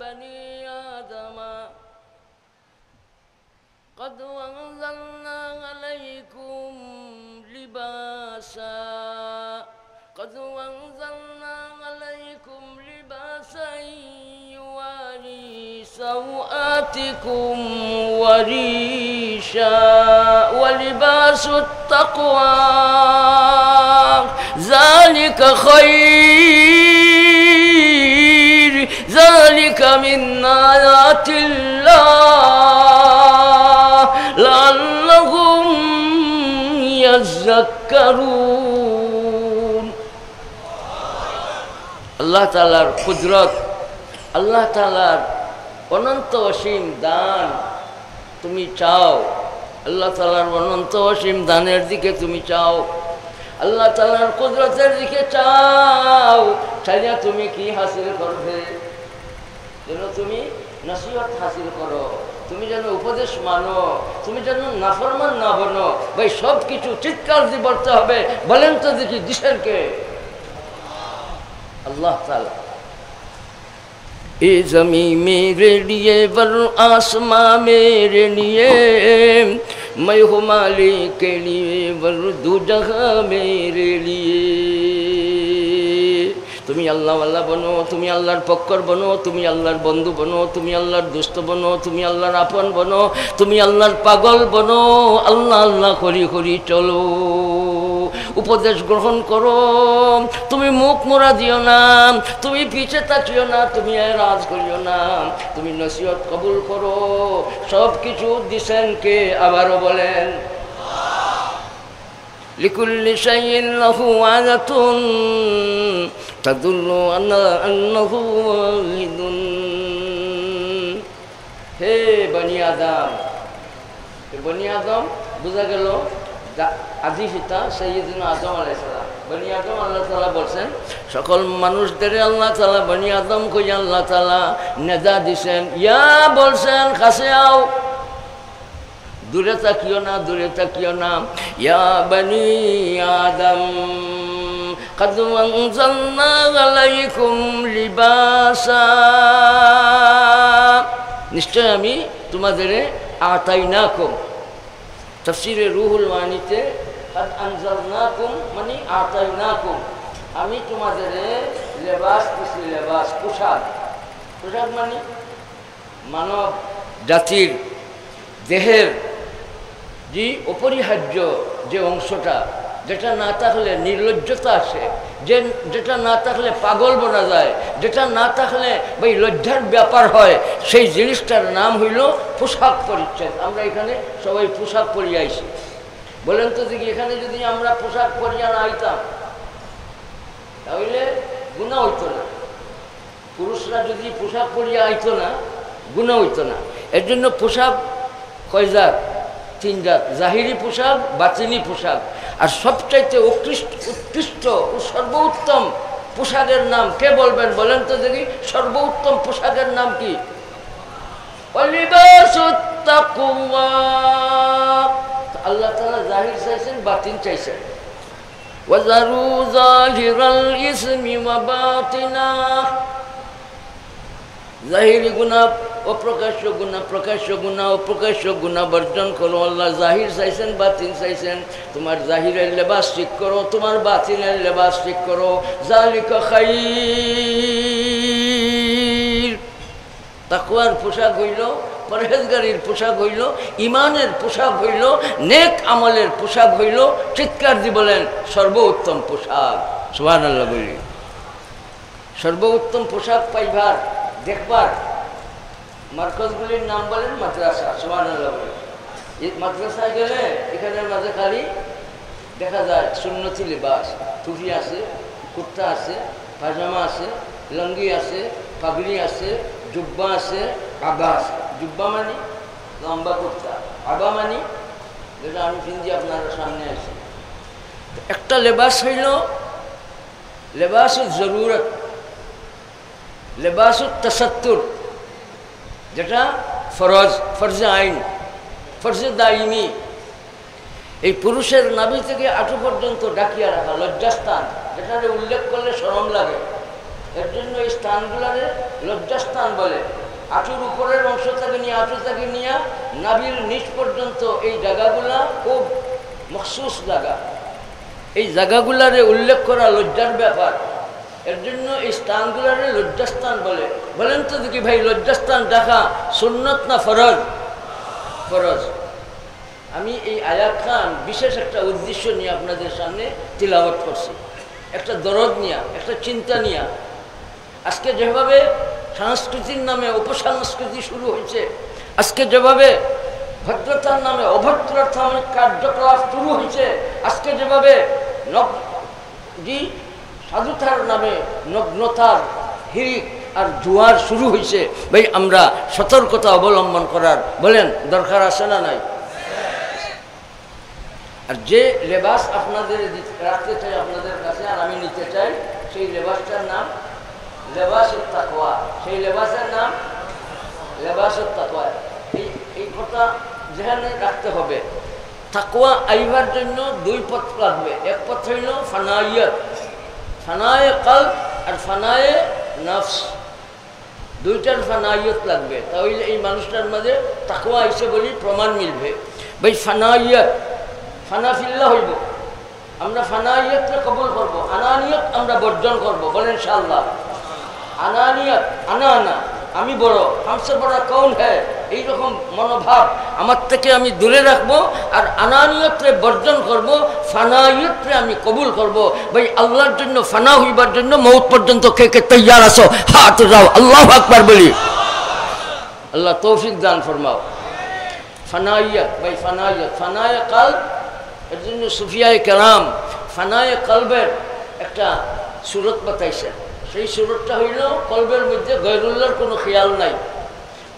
بني آدم قد أنزلنا عليكم لباسا قد أنزلنا عليكم لباسا يواري سوآتكم وريشا ولباس التقوى ذلك خير ذلك من آيات الله لعلهم يذكرون আল্লাহ তাআলার কুদরত, আল্লাহ তাআলার অনন্ত অসীম দান তুমি চাও। আল্লাহ তাআলার অনন্ত অসীম দানের দিকে তুমি চাও, আল্লাহ তাআলার কুদরতের দিকে চাও। চাইলে তুমি কি হাসিল করবে? যেন তুমি নসিহত হাসিল করো, তুমি যেন উপদেশ মানো, তুমি যেন নাফরমান না বনো। ভাই সব কিছু চিৎকার দিয়ে বলতে হবে। বলেন তো দেখি দিশেন কে? अल्लाह ताला। ए ज़मी मेरे लिए वर आसमां मेरे लिए, मैं हूँ मालिक के लिए वर दू जगह मेरे लिए। তুমি আল্লাহওয়ালা বনো, তুমি আল্লাহর পক্কর বনো, তুমি আল্লাহর বন্ধু বনো, তুমি আল্লাহর দুষ্ট বনো, তুমি আল্লাহর আপন বনো, তুমি আল্লাহর পাগল বনো। আল্লাহ আল্লাহ করি করি চলো, উপদেশ গ্রহণ করো। তুমি মুখ মোড়া দিও না, তুমি পিছে তাকিও না, তুমি এরাজ করিও না, তুমি নসিহত কবুল করো। সব কিছু দিছেন কে? আবারও বলেন, লিকুল্লি শাইইন লাহু আযাতুন তাদুল্লু আলা আন্নাহু ওয়াহিদুন। হে বনি আদম, বনি আদম বোঝা গেল আদি পিতা সাইয়্যিদুনা আদম আলাইহিস সালাম। বনি আদম আল্লাহ তাআলা বলছেন সকল মানুষদের আল্লাহ তাআলা বনি আদম কই আল্লাহ তাআলা নেদা দিছেন, ইয়া বলছেন কাছে আও, দূরে তাকিও না, দূরে তাকিও না। ইয়া বনি আদম قد أنزلنا عليكم লিবাসা, নিশ্চয় আমি তোমাদের আতাইনাকুম। তাফসীরে রুহুল মানিতে قد أنزلناكم মানে আতাইনাকুম, আমি তোমাদের লেবাস দিছি, লেবাস পোশাক। পোশাক মানে মানব জাতির দেহের যে অপরিহার্য যে অংশটা, যেটা না থাকলে নির্লজ্জতা আসে, যেটা না থাকলে পাগল বনা যায়, যেটা না থাকলে ভাই লজ্জার ব্যাপার হয়, সেই জিনিসটার নাম হইল পোশাক পরিচ্ছদ। আমরা এখানে সবাই পোশাক পরিয়ে আইছি। বলেন তো দেখি, এখানে যদি আমরা পোশাক পরিয়া না আইতাম তাহলে গুনাহ হইতো না। পুরুষরা যদি পোশাক পরিয়া আইতো না, গুনাহ হইতো না। এর জন্য পোশাক কয় জাত? তিন জাত। জাহিরি পোশাক, বাতিনি পোশাক। আর সবচাইতে উৎকৃষ্ট ও সর্বোত্তম পোশাকের নাম কে বলবেন? বলেন তো দেখি, সর্বোত্তম পোশাকের নাম কি? আল্লাহ তাআলা জাহির চাইছেন, বাতিন চাইছেন। ওয়াজারু যাহিরাল ইসমি ওয়া বাতিনা, জাহিরি গুনাহ, অপ্রকাশ্য গুনাহ, প্রকাশ্য গুনাহ, অপ্রকাশ্য গুনাহ বর্জন করো। আল্লাহ জাহির চাইছেন, বাতিন চাইছেন। তোমার জাহিরের লেবাস ঠিক করো, তোমার বাতিনের লেবাস ঠিক করো। যালিকা খাইর। তাকওয়ার পোশাক হইল, পরহেজগারির পোশাক হইল, ইমানের পোশাক হইল, নেক আমলের পোশাক হইল। চিৎকার দিয়ে বলেন সর্বোত্তম পোশাক। সুবহানাল্লাহ বলি। সর্বোত্তম পোশাক পাইবার দেখবার মার্কাজগুলির নাম বলেন মাদ্রাসা। সুবহানাল্লাহ বলি। এই মাদ্রাসায় গেলে এখানের মাঝে খালি দেখা যায় সুন্নতি লেবাস, টুপি আছে, কুর্তা আছে, পায়জামা আছে, লঙ্গি আছে, পাগড়ি আছে, জুব্বা আছে, আবা আছে। জুব্বা মানে লম্বা কুর্তা, আবা মানে যেটা আমি পিন্দি আপনার সামনে আছি। একটা লেবাস হইল লেবাসুল জরুরত, লেবাসুল তাসাত্তুর, যেটা ফরজ, ফরজে আইন, ফরজে দাইমি। এই পুরুষের নাভি থেকে আঁটু পর্যন্ত ডাকিয়া রাখা লজ্জাস্থান, যেটাকে উল্লেখ করলে শরম লাগে। এর জন্য এই স্থানগুলারে লজ্জাস্থান বলে। আঁটুর উপরের অংশ থেকে নিয়ে আঁটু থেকে নিয়ে নাভির নিচ পর্যন্ত এই জায়গাগুলা খুব মখসুস জায়গা। এই জায়গাগুলারে উল্লেখ করা লজ্জার ব্যাপার। এর জন্য এই স্থানগুলারে লজ্জাস্থান বলে। বলেন তো দেখি ভাই, লজ্জাস্থান দেখা সুন্নত না ফরজ? ফরজ। আমি এই আয়াত খান বিশেষ একটা উদ্দেশ্য নিয়ে আপনাদের সামনে তিলাওয়াত করছি, একটা দরদ নিয়া, একটা চিন্তা নিয়া। আজকে যেভাবে সংস্কৃতির নামে উপসংস্কৃতি শুরু হয়েছে, আজকে যেভাবে ভদ্রতার নামে অভদ্রতার কার্যকলাপ শুরু হয়েছে, আজকে যেভাবে সাধুতার নামে নগ্নতার হিরিক আর জুয়ার শুরু হয়েছে, ভাই আমরা সতর্কতা অবলম্বন করার বলেন দরকার আছে না নাই? আর যে লেবাস আপনাদের রাখতে চাই আপনাদের কাছে, আর আমি নিতে চাই, সেই লেবাসটার নাম লেবাসুত তাকওয়া। সেই লেবাসের নাম লেবাসুত তাকওয়া। এই কথা যেখানে রাখতে হবে। তাকওয়া আইবার জন্য দুই পথ লাগবে। এক পথ হইল ফানাইয়ত, ফানায়ে কলব আর ফানায়ে নফস। দুইটার ফানাইয়ত লাগবে, তাহলে এই মানুষটার মাঝে তাকওয়া এসে বলি প্রমাণ মিলবে। ভাই ফানাইয়ত, ফানাফিল্লাহ হইব। আমরা ফানাইয়তকে কবুল করব, আনানিয়ত আমরা বর্জন করব। বলেন ইনশাআল্লাহ। আনানিয়ত, আনা আনা, আমি বড়, হামসে বড় কৌন হ্যায়, এইরকম মনোভাব আমার থেকে আমি দূরে রাখবো। আর আনানিয়তকে বর্জন করব, ফানাইয়তকে আমি কবুল করব। ভাই আল্লাহর জন্য ফানা হইবার জন্য মৌত পর্যন্ত কে কে তৈয়ার আছো? হাত যাও, আল্লাহু আকবার বলি। আল্লাহ তৌফিক দান ফরমাও। ফানাইয়ত, ভাই ফানাইয়ত, ফানায়ে কলব। এর জন্য সুফিয়ায়ে কেরাম ফানায়ে কলবের একটা সুরত বাতাইছে। সেই সুরতটা হইল কলবের মধ্যে গয়রুল্লাহর কোনো খেয়াল নাই।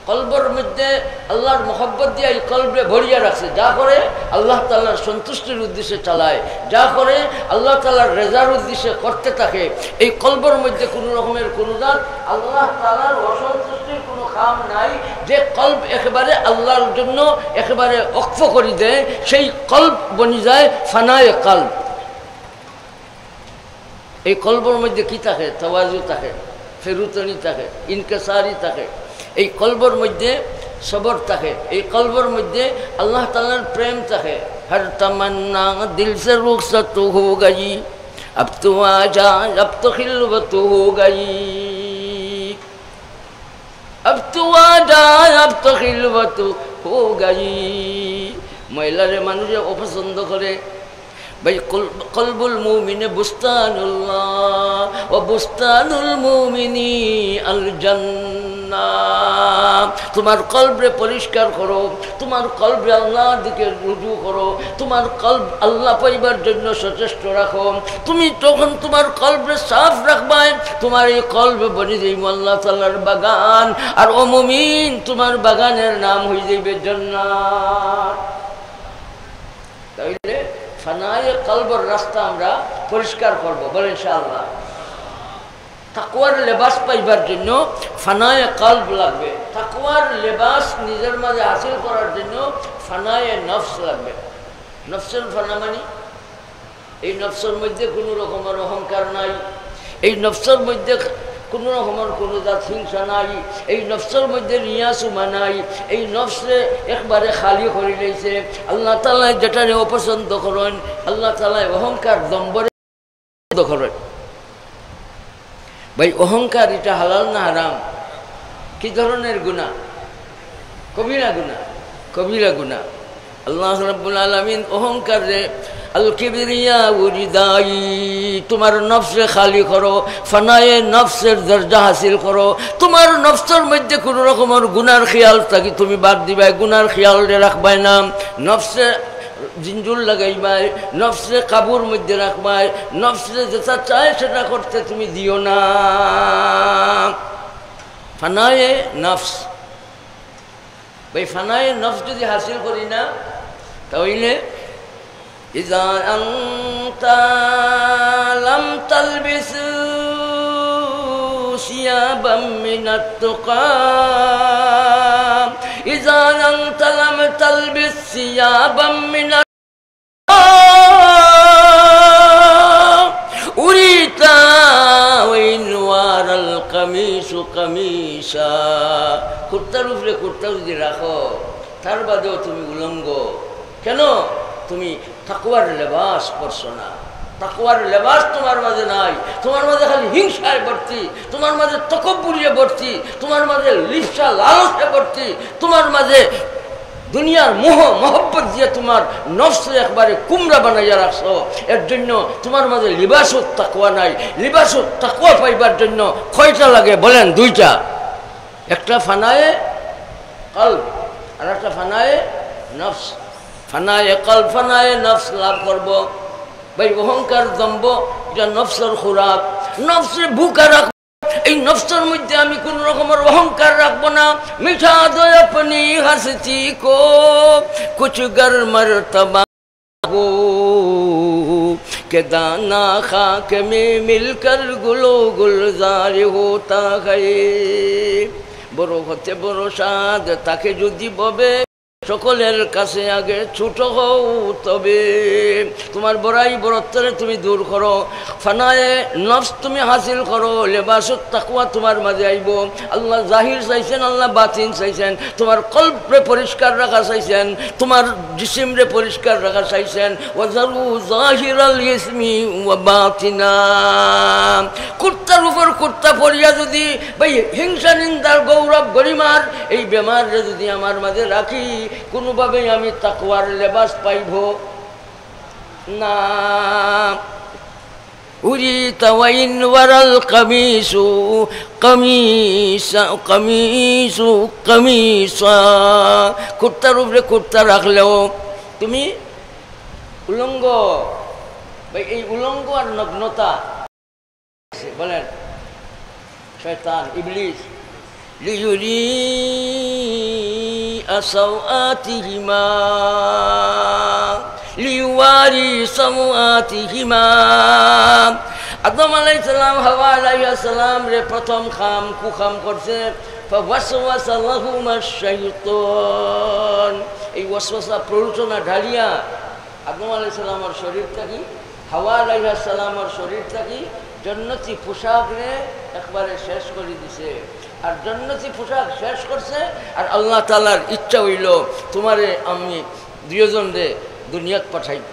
কলবের মধ্যে আল্লাহর মহব্বত দিয়ে এই কলবে ভরিয়া রাখছে। যা করে আল্লাহ তাআলার সন্তুষ্টির উদ্দেশ্যে চালায়, যা করে আল্লাহ তাআলার রেজার উদ্দেশ্যে করতে থাকে। এই কলবের মধ্যে কোনো রকমের কোনো দান আল্লাহ তাআলার অসন্তুষ্টির কোনো কাম নাই। যে কলব একেবারে আল্লাহর জন্য একেবারে ওকফ করে দেয়, সেই কলব বনি যায় ফানায়ে কলব। এই কলবের মধ্যে কি থাকে? তাওয়াজু থাকে, ফেরুতনি থাকে, ইনকিসারি থাকে। এই কলবের মধ্যে সবর থাকে। এই কলবের মধ্যে আল্লাহ তাআলার প্রেম থাকে। হর তমন্না দিল সে রুখসত হো গই, अब तो आजा, अब तो खिलवत हो गई, अब तो आजा, अब तो खिलवत हो गई। মহিলারে মানুষে অপছন্দ করে। ভাই কলবুল মুমিনে বুস্তানুল্লাহ ও বুস্তানুল মুমিনি আল জান্নাহ। তোমার কলবে পরিষ্কার করো, তোমার কলবে আল্লাহর দিকে রুজু করো, তোমার কলব আল্লাহ পাইবার জন্য সচেষ্ট রাখো। তুমি তখন তোমার কলবে সাফ রাখবাই, তোমার এই কলবে বনে যাইব আল্লাহ তাআলার বাগান। আর ও মুমিন, তোমার বাগানের নাম হয়ে যাইবে জান্নাত। তাইলে ফানায়ে কলবের রাস্তা আমরা পরিষ্কার করব, বলেন ইনশাআল্লাহ। তাকওয়ার লেবাস পাইবার জন্য ফানায়ে কলব লাগবে। তাকওয়ার লেবাস নিজের মাঝে হাসিল করার জন্য ফানায়ে নফস লাগবে। নফসের ফানা মানে এই নফসের মধ্যে কোনো রকমের অহংকার নাই, এই নফসের মধ্যে কোনো রকমের কোনো জাত হিংসা নাই, এই নফসের মধ্যে রিয়াসুমা নাই। এই নফসে একবারে খালি করে লইছে। আল্লাহ তাআলা যেটারে অপছন্দ করেন, আল্লাহ তাআলা অহংকার দম্বরে পছন্দ করেন। ভাই অহংকার এটা হালাল না হারাম? কি ধরনের গুনাহ? কবিরা গুনাহ, কবিরা গুনাহ। আল্লাহ রাব্বুল আলামিন অহংকারে আল কিবরিয়া উরিদাই, তোমার নফসে খালি করো, ফানায়ে নফসের দরজা হাসিল করো। তোমার নফসের মধ্যে কোনো রকমের গুনার খেয়াল থাকি তুমি বাদ দিবাই, গুনার খেয়াল রাখবাই না। নফসে জিঞ্জুর লাগাইবাই, নফসে কাবুর মধ্যে রাখবাই, নফসে যেটা চায় সেটা করতে তুমি দিও না। ফানায়ে নফস, ভাই ফানায়ে নফস যদি হাসিল করি না, তাহলে إذا أنت لم تلبس ثيابا من التقى، إذا أنت لم تلبس ثيابا من التقى أريد وإن وار কামিসু কামিসা, কুর্তার উপরে কুর্তা যদি রাখো তার বাদেও তুমি উলঙ্গ কেন? তুমি তাকওয়ার লেবাস পরছো না, তাকওয়ার লেবাস তোমার মাঝে নাই, তোমার মাঝে খালি হিংসায় ভর্তি, তোমার মাঝে তকব্বুরিয়ে ভর্তি, তোমার মাঝে লিপ্সা লালসে ভর্তি, তোমার মাঝে দুনিয়ার মোহ মহব্বত দিয়ে তোমার নফসে একবারে কুমড়া বানাইয়া রাখছো। এর জন্য তোমার মাঝে লিবাসুত তাকওয়া নাই। লিবাসুত তাকওয়া পাইবার জন্য কয়টা লাগে বলেন? দুইটা, একটা ফানায়ে কলব আর একটা ফানায়ে নফস। ফানায়ে কলব ফানায়ে নফস লাভ করব ভাই। অহংকার দম্ভ এটা নফসের খোরাক, নফসে ভুকা রাখ। এই নফসের মধ্যে আমি কোন রকমের অহংকার রাখবো না। মিঠা দয় আপনি হাসছি কো কুছ গর মরতবা हो के दाना खाक में मिलकर गुलो गुलजार होता है। বড় হতে বড় সাদ তাকে যদি ববে সকলের কাছে আগে ছোট হও তবে। তোমার বড়াই বড়ত্বরে তুমি দূর করো, ফানায়ে নফস তুমি হাসিল করো, লেবাসুত তাকওয়া তোমার মাঝে আইব। আল্লাহ জাহির চাইছেন, আল্লাহ বাতিন চাইছেন। তোমার কলবরে পরিষ্কার রাখা চাইছেন, তোমার জিসিমরে পরিষ্কার রাখা চাইছেন। ওয়াজারু জাহিরাল ইসমি ওয়া বাতিনা। কুর্তার উপর কুর্তা পরিয়া যদি ভাই হিংসা নিন্দার গৌরব গরিমার এই বেমারে যদি আমার মাঝে রাখি, কোনোভাবেই আমি তাকওয়ার লেবাস পাইব না। উরিতা ওয়াইন ওয়ারাল কামিসু কামিসা কামিসু কামিসা। কুর্তার উপরে কুর্তা রাখলেও তুমি উলঙ্গ। ভাই এই উলঙ্গ আর নগ্নতা বলেন শয়তান ইবলিস লিয়ুরি সাওআতিহিমা লিওয়ারি সাওআতিহিমা। আদম আলাইহিস সালাম হাওয়া আলাইহিস সালাম রে প্রথম খাম কুখাম করছে। ফাওয়াসওয়াসা লাহুমাশ শাইতান। এই ওয়াসওয়াসা প্ররোচনা ঢালিয়া আদম আলাইহিস সালামের শরীর থাকি হাওয়া আলাইহিস সালামের শরীর থাকি জন্নতি পোশাকরে একবারে শেষ করে দিছে। আর জন্নতি পোশাক শেষ করছে। আর আল্লাহ তাআলার ইচ্ছা হইল তোমারে আমি দুইজন রে দুনিয়াত পাঠাইব।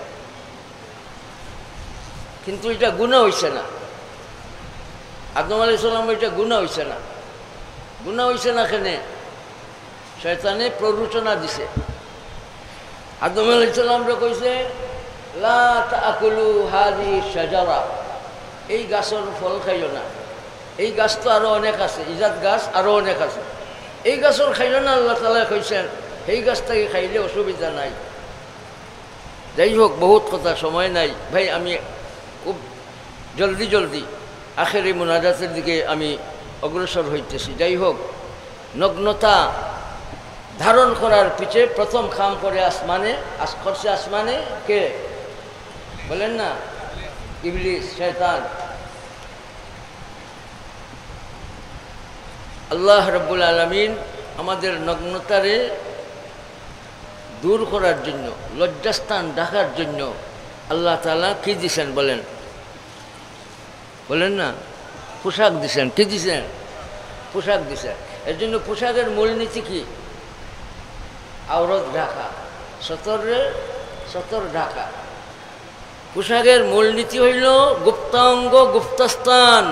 কিন্তু এটা গুনাহ হইছে না। আদম আলাইহিস সালাম এটা গুনাহ হইছে না। গুনাহ হইছে না কেন? শয়তানে প্ররোচনা দিছে। আদম আলাইহিস সালামরে কইছে লা তাকুলু হাযিহি শাজারা, এই গাছের ফল খাইও না। এই গাছ তো আরো অনেক আছে, ইজাত গাছ আরো অনেক আছে। এই গাছের খাইও না। আল্লাহ তাআলা কইছেন এই গাছটাকে খাইলে অসুবিধা নাই। যাই হোক, বহুত কথা, সময় নাই ভাই। আমি খুব জলদি আখেরি মুনাজাতের দিকে আমি অগ্রসর হইতেছি। যাই হোক, নগ্নতা ধারণ করার পিছে প্রথম খাম করে আসমানে করছে। আসমানে কে বলেন না? ইবলিস, শয়তান। আল্লাহ রাব্বুল আলামিন আমাদের নগ্নতারে দূর করার জন্য, লজ্জাস্থান ঢাকার জন্য আল্লাহ তাআলা কি দিছেন বলেন? বলেন না? পোশাক দিছেন। কি দিছেন? পোশাক দিছেন। এর জন্য পোশাকের মূলনীতি কি? আওরত ঢাকা, সতর ঢাকা। পোশাকের মূলনীতি হইল গুপ্তাঙ্গ গুপ্তস্থান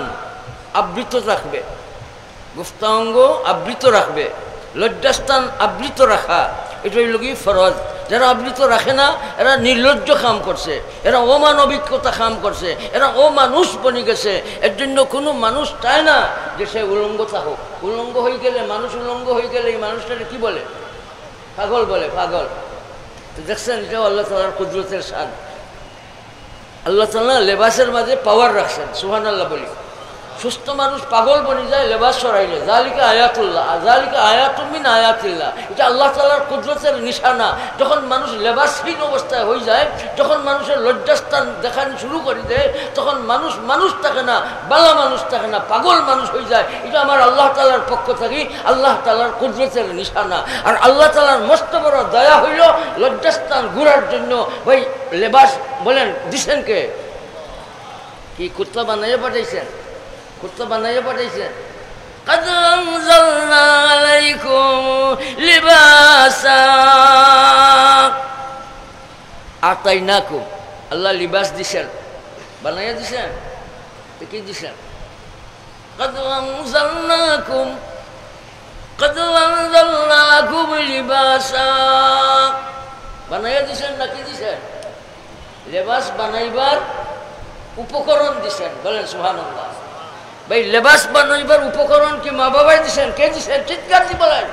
আবৃত রাখবে। গুপ্তাঙ্গ আবৃত রাখবে, লজ্জাস্থান আবৃত রাখা, এটা হইল কি ফরজ। যারা আবৃত রাখে না এরা নির্লজ্জ কাম করছে, এরা অমানবিকতা কাম করছে, এরা অমানুষ বনে গেছে। এর জন্য কোনো মানুষ চায় না যে সে উলঙ্গতা হোক। উলঙ্গ হয়ে গেলে, মানুষ উলঙ্গ হয়ে গেলে এই মানুষটাকে কি বলে? পাগল বলে, পাগল। তো দেখছেন, এটাও আল্লাহ তাআলার কুদরতের শান। আল্লাহ তাআলা লেবাসের মাঝে পাওয়ার রাখছেন। সুবহানাল্লাহ বলি। সুস্থ মানুষ পাগল বনে যায় লেবাস সরাইলে। জালিকা আয়াতুল্লাহ, জালিকা আয়াতুম মিন আয়াতিল্লাহ। এটা আল্লাহ তাআলার কুদরতের নিশানা। যখন মানুষ লেবাসহীন অবস্থায় হয়ে যায়, যখন মানুষের লজ্জাস্থান দেখানো শুরু করে দেয়, তখন মানুষ থাকে না, বালা মানুষ থাকে না, পাগল মানুষ হয়ে যায়। এটা আমার আল্লাহ তাআলার পক্ষ থেকে আল্লাহ তাআলার কুদরতের নিশানা। আর আল্লাহ তাআলার মস্ত বড় দয়া হইল লজ্জাস্থান ঘুরার জন্য ভাই লেবাস বলেন দিছেন কে? কি কুত্তা বানাইয়া পাঠাইছেন? কুত্তা বানাইয়া পাঠাইছেন? قد أنزلنا عليكم لباسا আতাইনাকুম আল্লাহ লিবাস দিছেন বানাইয়া দিছেন তো কি দিছেন قد أنزلناكم লিবাসা বানাইয়া দিছেন নাকি দিছেন লেবাস বানাইবার উপকরণ দিছেন বলেন সুবহানাল্লাহ ভাই লেবাস বানাইবার উপকরণ কি মা বাবাই দিছেন কে দিছেন চিৎকার দি বলেন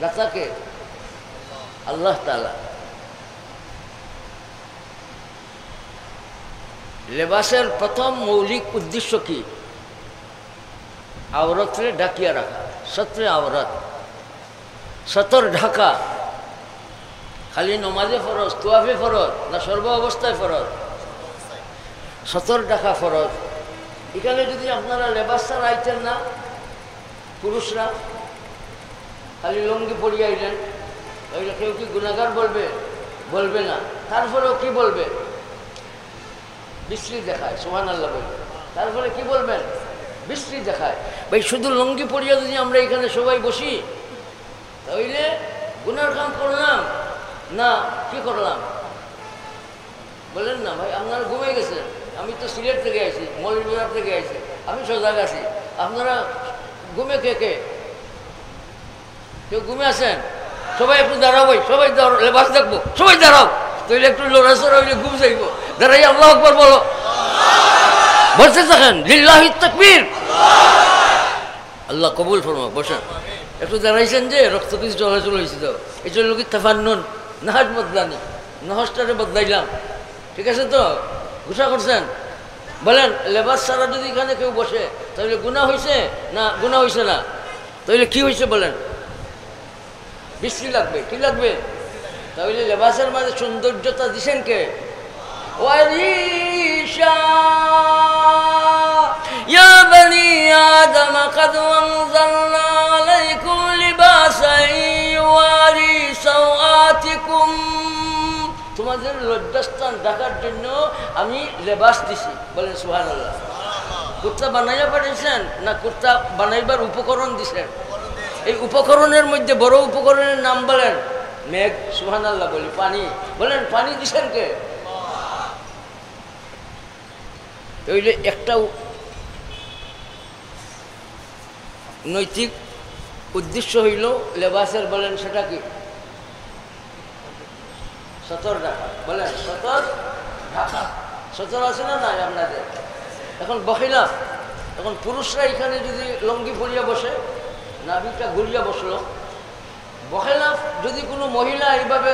দাতাকে আল্লাহ তাআলা লেবাসের প্রথম মৌলিক উদ্দেশ্য কি আওরাতরে ঢাকিয়া রাখা সতরে আওরাত সতর ঢাকা খালি নমাজে ফরজ তোয়াফে ফরজ না সর্ব অবস্থায় ফরজ সতর ঢাকা ফরজ এখানে যদি আপনারা লেবাস ছাড়া আইতেন না পুরুষরা খালি লঙ্গি পরিয়ে আইলেন তাহলে কেউ কি গুনাহগার বলবে বলবে না তারপরেও কি বলবে বিশ্রী দেখায় সুবহানাল্লাহ বলবে তারপরে কি বলবেন বিশ্রী দেখায় ভাই শুধু লঙ্গি পরিয়া যদি আমরা এখানে সবাই বসি তাহলে গুনার কাম করলাম না কি করলাম বলেন না ভাই আপনারা ঘুমিয়ে গেছেন আমি তো সিলেট থেকে আইছি মৌলভীবাজার থেকে আইছি আমি সজাগ আছি আপনারা ঘুমে কে কে কেউ ঘুমে আছেন সবাই একটু দাঁড়াও ভাই সবাই দাঁড়াও লেবাস দেখবো সবাই দাঁড়াও তাহলে একটু লড়াচড়া হইলে ঘুম যাইব দাঁড়াই আল্লাহু আকবার বলো বসে থাকেন লিল্লাহি তাকবীর আল্লাহ কবুল ফরমাও বসেন একটু দাঁড়াইছেন যে রক্ত কিছু চলাচল হয়েছে তো এই জন্য কি তাফান্নুন নাহাজ বদলানি নহসটারে বদলাইলাম ঠিক আছে তো ঘোষণা করছেন বলেন লেবাস ছাড়া যদি এখানে কেউ বসে তাহলে গুনাহ হয়েছে না গুনাহ হয়েছে না তাহলে কি হয়েছে বলেন বিশ্রী লাগবে কি লাগবে তাহলে লেবাসের মাঝে সৌন্দর্যতা দিছেন কে ওয়ারিশা ইয়া বনি আদম قد أنزلنا عليكم لباسا يواري سوآتكم তোমাদের লজ্জাস্থান ঢাকার জন্য আমি লেবাস দিছি বলেন সুবহানাল্লাহ কুর্তা বানাইয়া পাঠিয়েছেন না কুর্তা বানাইবার উপকরণ দিছেন এই উপকরণের মধ্যে বড় উপকরণের নাম বলেন মেঘ সুবহানাল্লাহ বলি পানি বলেন পানি দিছেন কে ওইলে একটা নৈতিক উদ্দেশ্য হইল লেবাসের বলেন সেটা কি সতর ঢাকা বলেন সতর ঢাকা সতর আছে না নাই আপনাদের এখন বখিলা এখন পুরুষরা এখানে যদি লঙ্গি পরিয়া বসে নাভিটা ঘুরিয়া বসলো বখিলা যদি কোনো মহিলা এইভাবে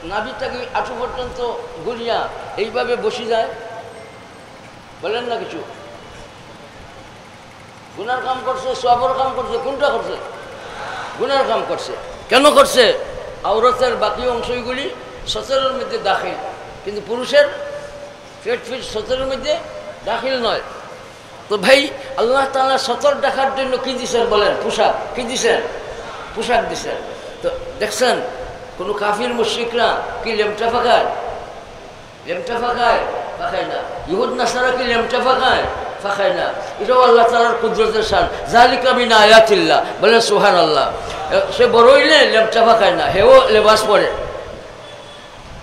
নাভিটাকে আঁটু পর্যন্ত ঘুরিয়া এইভাবে বসে যায় বলেন না কিছু গুনার কাম করছে সবর কাম করছে কোনটা করছে গুনার কাম করছে কেন করছে আওরাতের বাকি অংশগুলি সতরের মধ্যে দাখিল কিন্তু পুরুষের পেট ফিট সতরের মধ্যে দাখিল নয় তো ভাই আল্লাহ তাআলা সতর দেখার জন্য কি দিছেন বলেন পোশাক কি দিছেন পোশাক দিছেন তো দেখছেন কোনো কাফির মুশরিকরা কি লেমটা ফাঁকায় ফাঁকায় না ইহুদ নাসারা কি লেমটা ফাঁকায় না এটাও আল্লাহ তাআলার কুদরতের শান যালিকা মিন আয়াতিল্লাহ বলেন সুবহানাল্লাহ সে বড় হইলে লেমটা ফাঁকায় না হেও লেবাস পরে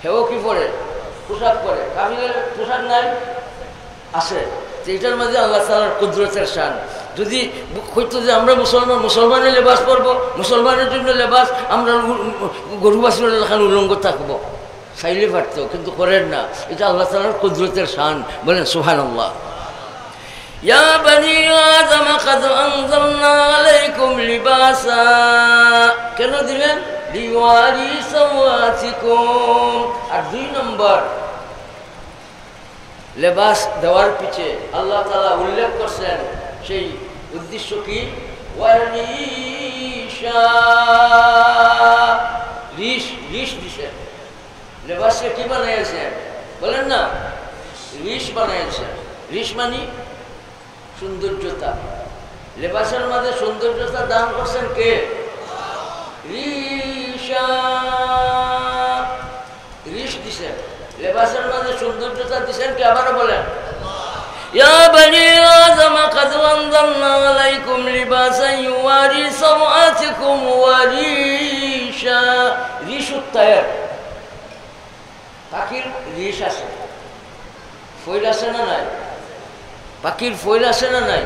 হেও কি পরে পোশাক পরে কাফিরের পোশাক নাই আছে এটার মাঝে আল্লাহ তাআলার কুদরতের শান যদি হইতো যে আমরা মুসলমানের লেবাস পরবো মুসলমানের জন্য লেবাস আমরা গরুবাসীর এলাকার উলঙ্গ থাকবো চাইলে পারতো কিন্তু করেন না এটা আল্লাহ তাআলার কুদরতের শান বলেন সুবহানাল্লাহ ইয়া বনি আদম قد أنزلنا عليكم لباسا কেন দিলেন লিওয়ারি সাওয়াতিকুম আর দুই নম্বর লেবাস দেওয়ার পিছে আল্লাহ তাআলা উল্লেখ করছেন সেই উদ্দেশ্য কি ওয়ারিশা রিশ দিছেন লেবাসকে কি বানাইছেন বলেন না রিশ বানাইছেন রিশ মানে সৌন্দর্যতা লেবাসের মধ্যে সৌন্দর্যতা দান করছেন কে রিশ দিছেন লেবাসের মধ্যে সৌন্দর্যতা দিছেন কে আবারও বলেন ইয়া বনি আদম قد أنزلنا عليكم لباسا يواري سوآتكم وريشا রিশ الطير পাখির রিশ আছে ফয়ল আছে না নাই পাখির ফয়ল আছে না নাই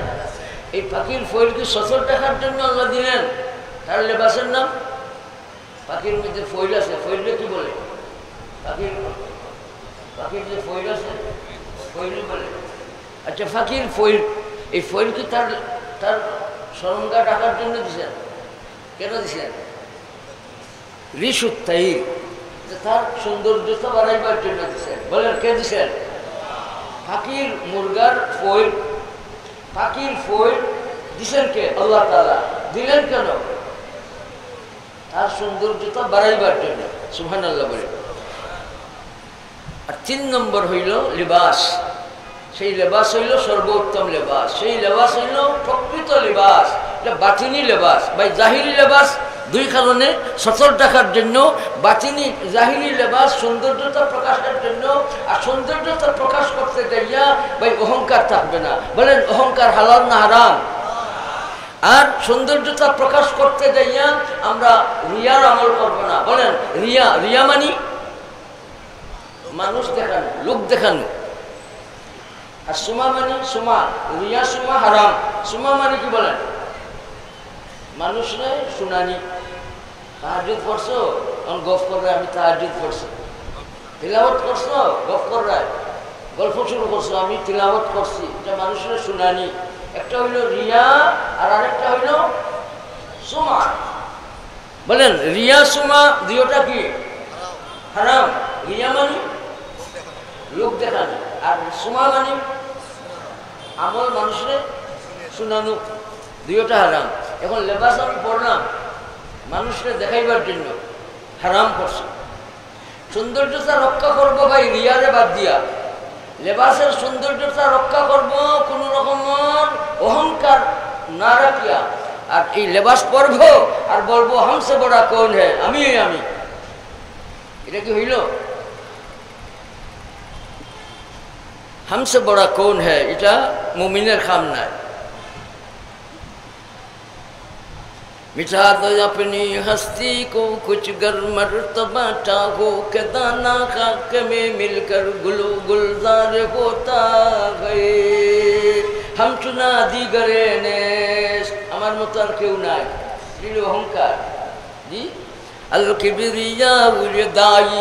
এই পাখির ফয়ল কি সচল দেখার জন্য আল্লাহ দিলেন তার লেবাসের নাম পাখির মধ্যে ফয়ল আছে ফয়লকে কি বলে পাখির যে ফয়ল আছে ফয়ল বলে আচ্ছা পাখির ফয়ল এই ফয়ল কি তার তার সরঙ্গা ঢাকার জন্য দিছেন কেন দিছেন রিশ الطير তার সৌন্দর্যতা বাড়াইবার জন্য দিছেন বলেন কে দিছেন পাখির মুরগার ফয়ল পাখির ফয়ল দিছেন কে আল্লাহ তাআলা দিলেন কেন তার সৌন্দর্যতা বাড়াইবার জন্য সুবহানাল্লাহ বলে আর 3 নম্বর হইল লিবাস সেই লেবাস হইল সর্বোত্তম লেবাস সেই লেবাস হইল প্রকৃত লেবাস এটা বাতিনি লেবাস ভাই জাহিরি লেবাস দুই কারণে সচল রাখার জন্য বাতিনি জাহিরি লেবাস সৌন্দর্যতা প্রকাশের জন্য আর সৌন্দর্যতা প্রকাশ করতে যাইয়া ভাই অহংকার থাকবে না বলেন অহংকার হালাল না হারাম আর সৌন্দর্যতা প্রকাশ করতে যাইয়া আমরা রিয়ার আমল করব না বলেন রিয়া রিয়া মানি মানুষ দেখানো লোক দেখানো আর সুমা মানে সুমা রিয়া সুমা হারাম সুমা মানে কি বলেন মানুষরে শুনানি তাহাজ্জুদ পড়ছো গফ করে আমি তাহাজ্জুদ পড়ছি তিলাওয়াত করছো গফ করে গল্প শুরু করছো আমি তিলাওয়াত করছি এটা মানুষরে শুনানি একটা হইল রিয়া আর আরেকটা হইল সুমা বলেন রিয়া সুমা দুইটা কি হারাম রিয়া মানে লোক দেখানো আর সুমা মানে আমল মানুষরে শুনানো দুইটা হারাম এখন লেবাস আমি পড়লাম মানুষকে দেখাইবার জন্য হারাম করছে সৌন্দর্যতা রক্ষা করবো ভাই রিয়ারে বাদ দিয়া লেবাসের সৌন্দর্যতা রক্ষা করব কোন রকমের অহংকার না রাখিয়া আর এই লেবাস পরবো আর বলবো হামসে বড়া কোন হ্যাঁ আমি এটা কি হইল हमसे बड़ा कौन है इटा मुमिनेर काम নাই मिटा दो अपनी हस्ती को कुछ गर मर्तबा चाहो के दाना खाक में मिलकर गुलो गुलजार होता गए हम चुना दिगरे ने আমার মত আর কেউ নাই লীল অহংকার জি আল কিবরিয়া উলদাই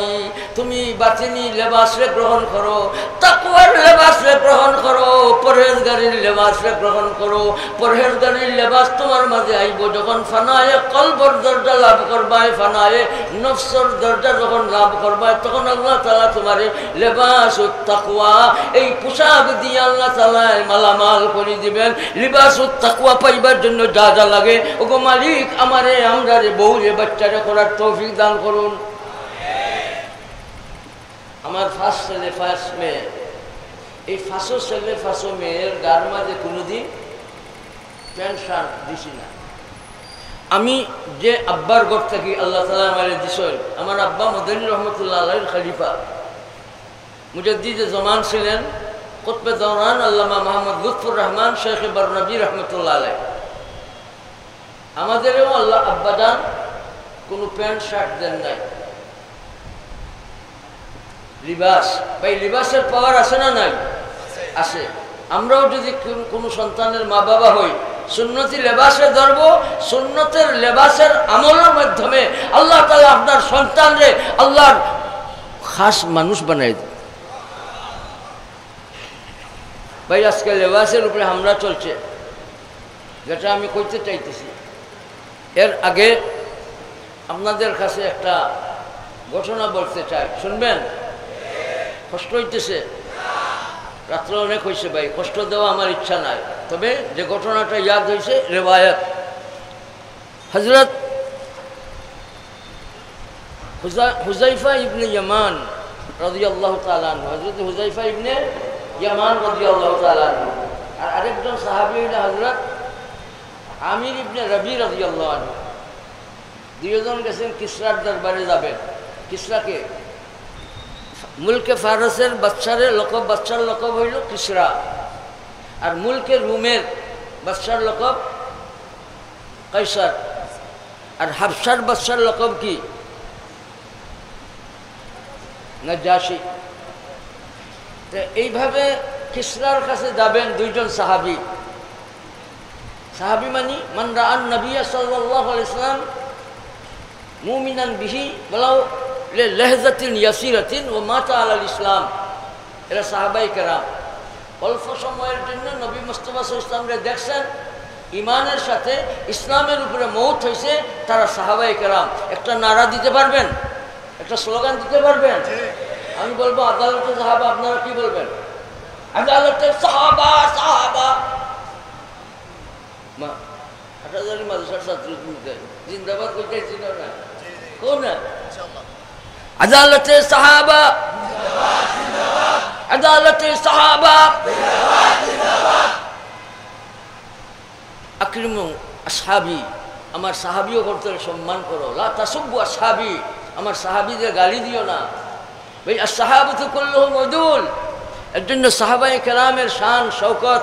তুমি বাতিনি লেবাসে গ্রহণ করো তাকওয়ার লেবাসে গ্রহণ করো পরহেজগারির লেবাসে গ্রহণ করো পরহেজগারির লেবাস তোমার মাঝে আইব যখন ফানায়ে কলবর দরজা লাভ করবায় ফানায়ে নফসর দরজা যখন লাভ করবায় তখন আল্লাহ তাআলা তোমারে লেবাসুত তাকওয়া এই পোশাক দিয়ে আল্লাহ তাআলা মালামাল করে দিবেন লিবাসুত তাকওয়া পাইবার জন্য যা যা লাগে ওগো মালিক আমারে আমরারে বউরে বাচ্চারে করার তৌফিক দান করুন আমার ফার্স্ট ছেলে ফার্স্ট মেয়ে এই ফাঁসো ছেলে ফাঁসো মেয়ের গার মাঝে কোনোদিন প্যান্ট শার্ট দিছি না আমি যে আব্বার ঘর থাকি আল্লাহ তাআলা আমারে দিছেন আমার আব্বা মদনী রহমতুল্লাহ আলাইহির খলিফা মুজাদ্দিদে জামান ছিলেন কুতবে দৌরান আল্লামা মুহাম্মদ লুৎফুর রহমান শেখ বারনবী রহমতুল্লাহ আলাইহি আমাদেরও আল্লাহ আব্বাজান কোনো প্যান্ট শার্ট দেন নাই লিবাস ভাই লিবাসের পাওয়ার আছে না নাই আছে আমরাও যদি কোনো সন্তানের মা বাবা হই সুন্নতি লেবাসে ধরবো সুন্নতের লেবাসের আমলের মাধ্যমে আল্লাহ তাআলা আপনার সন্তানরে আল্লাহর খাস মানুষ বানাই দেন ভাই আজকে লেবাসের উপরে হামলা চলছে যেটা আমি কইতে চাইতেছি এর আগে আপনাদের কাছে একটা ঘটনা বলতে চাই শুনবেন কষ্ট হইতেছে রাত্রে অনেক হয়েছে ভাই কষ্ট দেওয়া আমার ইচ্ছা নাই তবে যে ঘটনাটা ইয়াদ হয়েছে রেওয়ায়াত হযরত হুযায়ফা ইবনে ইয়ামান রাদিয়াল্লাহু তাআলা আনহু হযরত হুযায়ফা ইবনে ইয়ামান রাদিয়াল্লাহু তাআলা আনহু আর আরেকজন সাহাবী হলেন হযরত আমির ইবনে রবি রাদিয়াল্লাহু আনহু দুইজন গেছেন কিসরার দরবারে যাবেন কিসরাকে মুলকে ফারসের বাচ্চার লকব হইল কিসরা আর মুলকের রুমের বাদশার লকব কাইসার, আর হাবসার বাদশার লকব কি নাজাশি। তো এইভাবে কিসরার কাছে যাবেন দুইজন সাহাবী। সাহাবী মানি মান রাআন নবী সাল্লাল্লাহু আলাইহি ওয়াসাল্লাম মুমিনান বিহি ওয়ালাউ লিলাহজাতিন ইয়াসিরাতিন ওয়া মাতা আলাল ইসলাম। এরা সাহাবায়ে কেরাম, অল্প সময়ের জন্য নবী মুস্তাফা সাল্লাল্লাহু আলাইহি ওয়াসাল্লামকে দেখছেন, ইমানের সাথে ইসলামের উপরে মওত হয়েছে, তারা সাহাবায়ে কেরাম। একটা নারা দিতে পারবেন, একটা স্লোগান দিতে পারবেন? আমি বলবো আদালতে সাহাবা, আপনারা কি বলবেন? আদালতে সাহাবা সাহাবা। মা হাটাজারি মাদ্রাসার ছাত্র জিন্দাবাদ কইতেছি না, কোন আদালতে সাহাবা, আদালতে সাহাবা। আকরিমু আসহাবি, আমার সাহাবিও করতে সম্মান করো। লা তাসুব্বু আসহাবি, আমার সাহাবিদের গালি দিও না। ভাই আসহাবাতু কুল্লুহুম উদুল। এর জন্য সাহাবায়ে কেরামের শান শওকত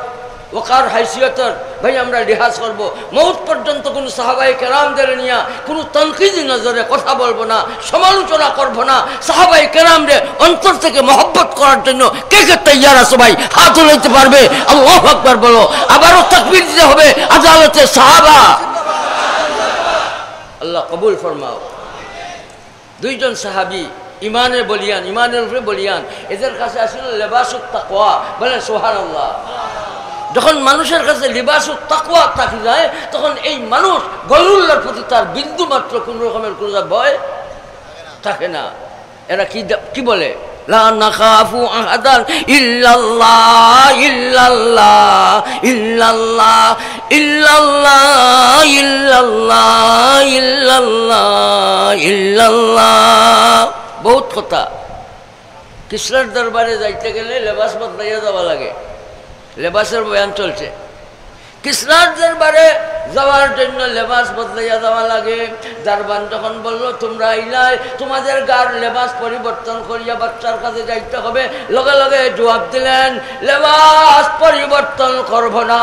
ওকার হাইসিয়তের ভাই আমরা লিহাজ করব। মৌত পর্যন্ত কোনো সাহাবায়ে কেরামদের নিয়ে কোনো তনকিদি নজরে কথা বলবো না, সমালোচনা করবো না। সাহাবায়ে কেরামদের অন্তর থেকে মহব্বত করার জন্য কে কে তৈয়ার আছো ভাই? হাত উঠাইতে পারবে? আল্লাহু আকবার বলো। আবারও তাকবীর দিতে হবে। আদালতে সাহাবা, আল্লাহ কবুল ফরমাও। দুইজন সাহাবী ইমানের বলিয়ান, ইমানের উপরে বলিয়ান। এদের কাছে আসলে লেবাসুত তাকওয়া, বলেন সুবহানাল্লাহ। যখন মানুষের কাছে লিবাসুত তাকওয়া থাকি যায়, তখন এই মানুষ গলুল্লাহর প্রতি তার বিন্দু মাত্র কোন রকমের কোন ভয় থাকে না। এরা কি বলে? লা নাখাফু আহাদান ইল্লাল্লাহ ইল্লাল্লাহ ইল্লাল্লাহ ইল্লাল্লাহ ইল্লাল্লাহ ইল্লাল্লাহ ইল্লাল্লাহ। বহুত কথা। কিসরার দরবারে যাইতে গেলে লেবাস বদলাইয়া যাওয়া লাগে, লেবাসের বয়ান চলছে। কিসরার দরবারে যাওয়ার জন্য লেবাস বদলাইয়া যাওয়া লাগে। দারবান যখন বললো তোমরা আইলাই, তোমাদের গার লেবাস পরিবর্তন করিয়া বাচ্চার কাছে যাইতে হবে, লগে লগে জবাব দিলেন লেবাস পরিবর্তন করব না।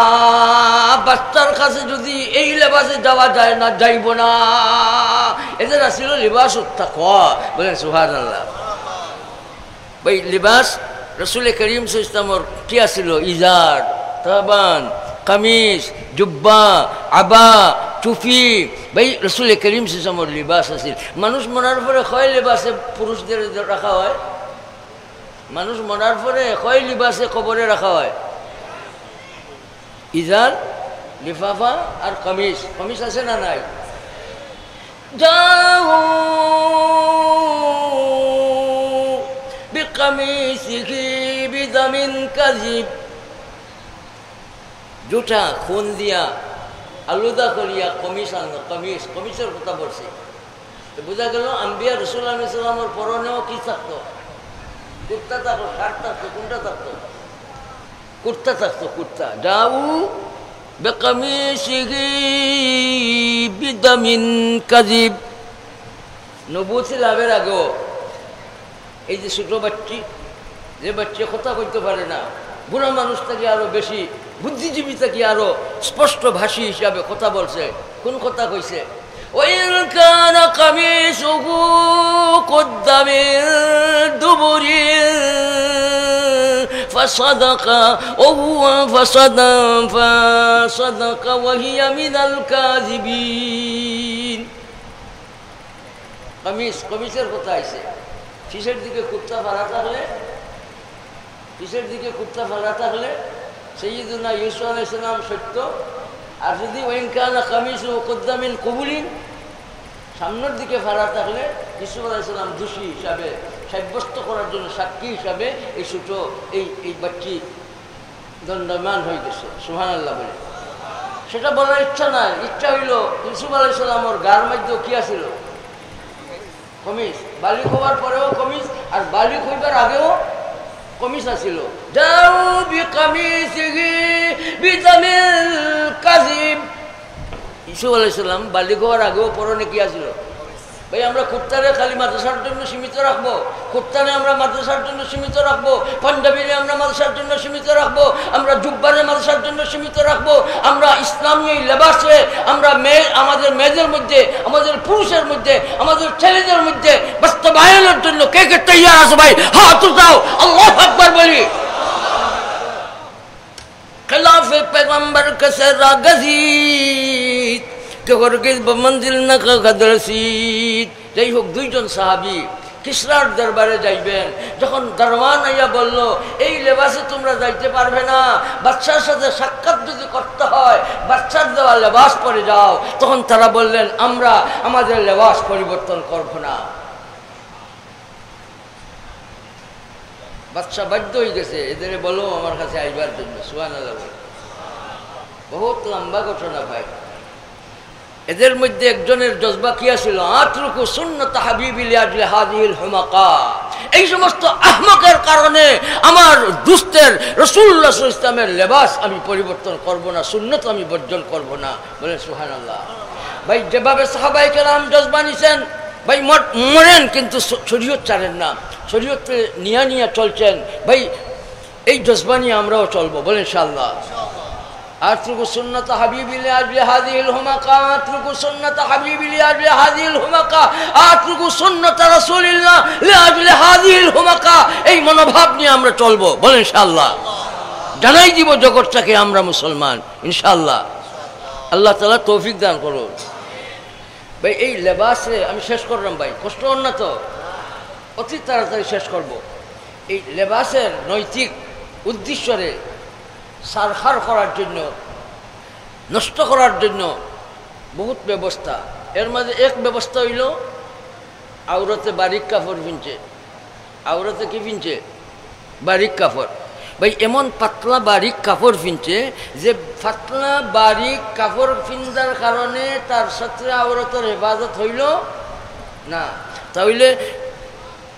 বাচ্চার কাছে যদি এই লেবাসে যাওয়া যায় না, যাইব না। এদের আসছিল লিবাসুত তাকওয়া, বলেন সুবহানাল্লাহ। ভাই লিবাস রাসূল করিম সাল্লাল্লাহু আলাইহি ওয়াসাল্লামের কি আছিল? ইজার, তাবান, কামিজ, জুব্বা, আবা, টুপি। ভাই রাসূল করিম সাল্লাল্লাহু আলাইহি ওয়াসাল্লামের লিবাস আছিল। মানুষ মরার পরে কয় লিবাসে পুরুষদের রাখা হয়? মানুষ মরার পরে কয় লিবাসে কবরে রাখা হয়? ইজার, লিফাফা আর কামিজ। কামিজ আছে না নাই? যাও বিকামিসিহি বিদামিন কাযিব। জুটা খুন দিয়া আলুদা করিয়া কমিস আনলো। কমিস, কমিসের কথা বলছে। বোঝা গেল আম্বিয়া রাসূল আলাইহিস সালামের পরনেও কি থাকতো? কুর্তা থাকতো, শার্ট থাকতো। কোনটা থাকতো? কুর্তা থাকতো, কুর্তা। যাও বিকামিসিহি বিদামিন কাযিব। নবুয়ত লাভের আগেও এই যে ছোট বাচ্চি, যে বাচ্চা কথা কইতে পারে না, বুড়া মানুষ থেকে আরো বেশি বুদ্ধিজীবী থেকে আরো স্পষ্ট ভাষী হিসাবে কথা বলছে। কোন কথা কইছে? ওয়াইন কানা কামিসুহু কুদ্দা মিন দুবুরিন ফাসাদাকা ফাসাদাকা ওয়া হিয়া মিনাল কাযিবিন। কমিসের কথা আইছে। পিছের দিকে কুর্তা ফাড়া থাকলে, পিছের দিকে কুর্তা ফাড়া থাকলে সাইয়্যিদুনা ইউসুফ আলাইহিস সালাম সত্য। আর যদি ওয়াইন কানা কামিসুহু কুদ্দা মিন কুবুলিন, সামনের দিকে ফাড়া থাকলে ইউসুফ আলাইহিস সালাম দোষী হিসাবে সাব্যস্ত করার জন্য সাক্ষী হিসাবে এই ছোট এই বাচ্চি দণ্ডমান হয়ে গেছে। সুবহানাল্লাহ বলে। সেটা বলার ইচ্ছা নাই। ইচ্ছা হইল ইউসুফ আলাইহিস সালামের গার মধ্যে কি আছিল? কমিস। বালিক হওয়ার পরেও কমিস, আর বালিক হইবার আগেও কমিস আছিল। যাও বিকামিসিহি বিদামিল কাযিব। ইউসুফ আলাইহিস সালাম বালিক হওয়ার আগেও পরনে কি আছিল? ভাই আমরা কুত্তারে খালি মাদ্রাসার জন্য সীমিত রাখবো? কুত্তারে আমরা মাদ্রাসার জন্য সীমিত রাখবো? পাঞ্জাবিরে আমরা মাদ্রাসার জন্য সীমিত রাখবো? আমরা জুব্বারে মাদ্রাসার জন্য সীমিত রাখবো? আমরা ইসলামী লেবাসে আমরা আমাদের মেয়েদের মধ্যে, আমাদের পুরুষের মধ্যে, আমাদের ছেলেদের মধ্যে বাস্তবায়নের জন্য কে কে তৈয়ার আছে ভাই হাত উঠাও, আল্লাহু আকবার বলি। खिलाफे पैगंबर के सेरा गजीद के हरगिज बमंजिल न कदरसीद। যাই হোক, দুইজন সাহাবী কিসরার দরবারে যাইবেন। যখন দরওয়ান আইয়া বলল এই লেবাসে তোমরা যাইতে পারবে না, বাদশার সাথে সাক্ষাৎ যদি করতে হয় বাদশার দেওয়া লেবাস পরে যাও, তখন তারা বললেন আমরা আমাদের লেবাস পরিবর্তন করব না। বাদশা বাধ্য হয়ে গেছে এদের বলো আমার কাছে আইবার জন্য। সুবহানাল্লাহ। বহুত লম্বা ঘটনা ভাই। এদের মধ্যে একজনের জজবা কি ছিল? আতরুকু সুন্নাত হাবিবি লিআজলি হাযিহিল হুমাকা। এই সমস্ত আহমকের কারণে আমার দুস্তের রাসূলুল্লাহ সাল্লাল্লাহু আলাইহি ওয়াসাল্লামের লেবাস আমি পরিবর্তন করব না, সুন্নাত আমি বর্জন করব না। বলেন সুবহানাল্লাহ। ভাই যেভাবে সাহাবায়ে কেরাম জজবা নিছেন, ভাই মরেন কিন্তু শরীয়ত ছাড়েন না, শরীয়তে নিয়া নিয়া চলছেন। ভাই এই জজবা নিয়ে আমরাও চলবো। বলেন ইনশাআল্লাহ। আতরুকু সুন্নাত হাবিবি লিআজলি হাযিহিল হুমাকা, আতরুকু সুন্নাত হাবিবি লিআজলি হাযিহিল হুমাকা, আতরুকু সুন্নাত রাসূলিল্লাহ লিআজলি হাযিহিল হুমাকা। এই মনোভাব নিয়ে আমরা চলবো। বলেন ইনশাআল্লাহ। জানাই দিব জগৎটাকে আমরা মুসলমান ইনশাআল্লাহ। আল্লাহ তাআলা তৌফিক দান করুন। ভাই এই লেবাসে আমি শেষ করলাম ভাই, কষ্ট হন না তো, অতি তাড়াতাড়ি শেষ করব। এই লেবাসের নৈতিক উদ্দেশ্যরে সারখার করার জন্য, নষ্ট করার জন্য বহুত ব্যবস্থা। এর মাঝে এক ব্যবস্থা হইল আওরতে বারিক কাপড় পিনছে। আওরতে কি পিনছে? বারিক কাপড়। ভাই এমন পাতলা বারিক কাপড় পিনছে যে পাতলা বারিক কাপড় পিন্দার কারণে তার সাথে আওরতের হেফাজত হইল না। তাহলে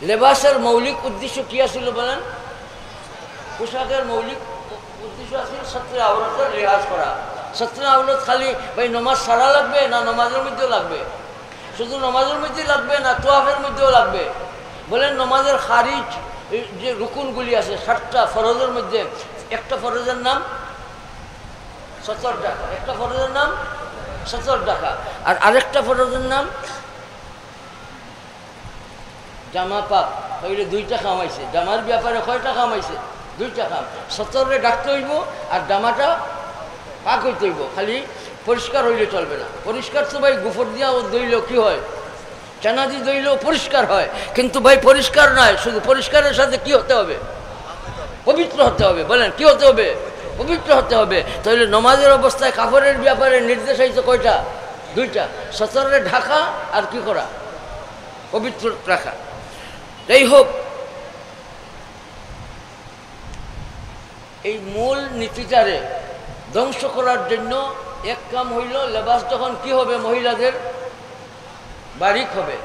লেবাসের মৌলিক উদ্দেশ্য কি আছিল বলেন? পোশাকের মৌলিক উদ্দেশ্য আছে সত্রে আওরতের রেহাজ করা। সত্রে আওরত খালি ভাই নমাজ সারা লাগবে না নমাজের মধ্যেও লাগবে? শুধু নমাজের মধ্যেই লাগবে না তোয়াফের মধ্যেও লাগবে? বলেন নমাজের খারিজ যে রুকুনগুলি আছে 7টা ফরজের মধ্যে, একটা ফরজের নাম 70 টাকা, একটা ফরজের নাম 70 টাকা, আর আরেকটা ফরজের নাম জামা পাক। তাহলে 2টা কামাইছে। জামার ব্যাপারে কয়টা কামাইছে? 2টা কাম। 70 ডাকতে হইব আর জামাটা পাক হইতে হইব। খালি পরিষ্কার হইলে চলবে না। পরিষ্কার তো ভাই গোফর দিয়া ও দইলেও কি হয়? চানাদি দইলেও পরিষ্কার হয়, কিন্তু ভাই পরিষ্কার নয়, শুধু পরিষ্কারের সাথে কি হতে হবে? পবিত্র হতে হবে। বলেন কি হতে হবে? পবিত্র হতে হবে। তাহলে নমাজের অবস্থায় কাপড়ের ব্যাপারে নির্দেশ হয়েছে কয়টা? 2টা। 70 ঢাকা আর কি করা? পবিত্র রাখা। যাই হোক, এই মূল নীতিটারে ধ্বংস করার জন্য এক কাম হইল লেবাস যখন কি হবে? মহিলাদের বারিক হবে,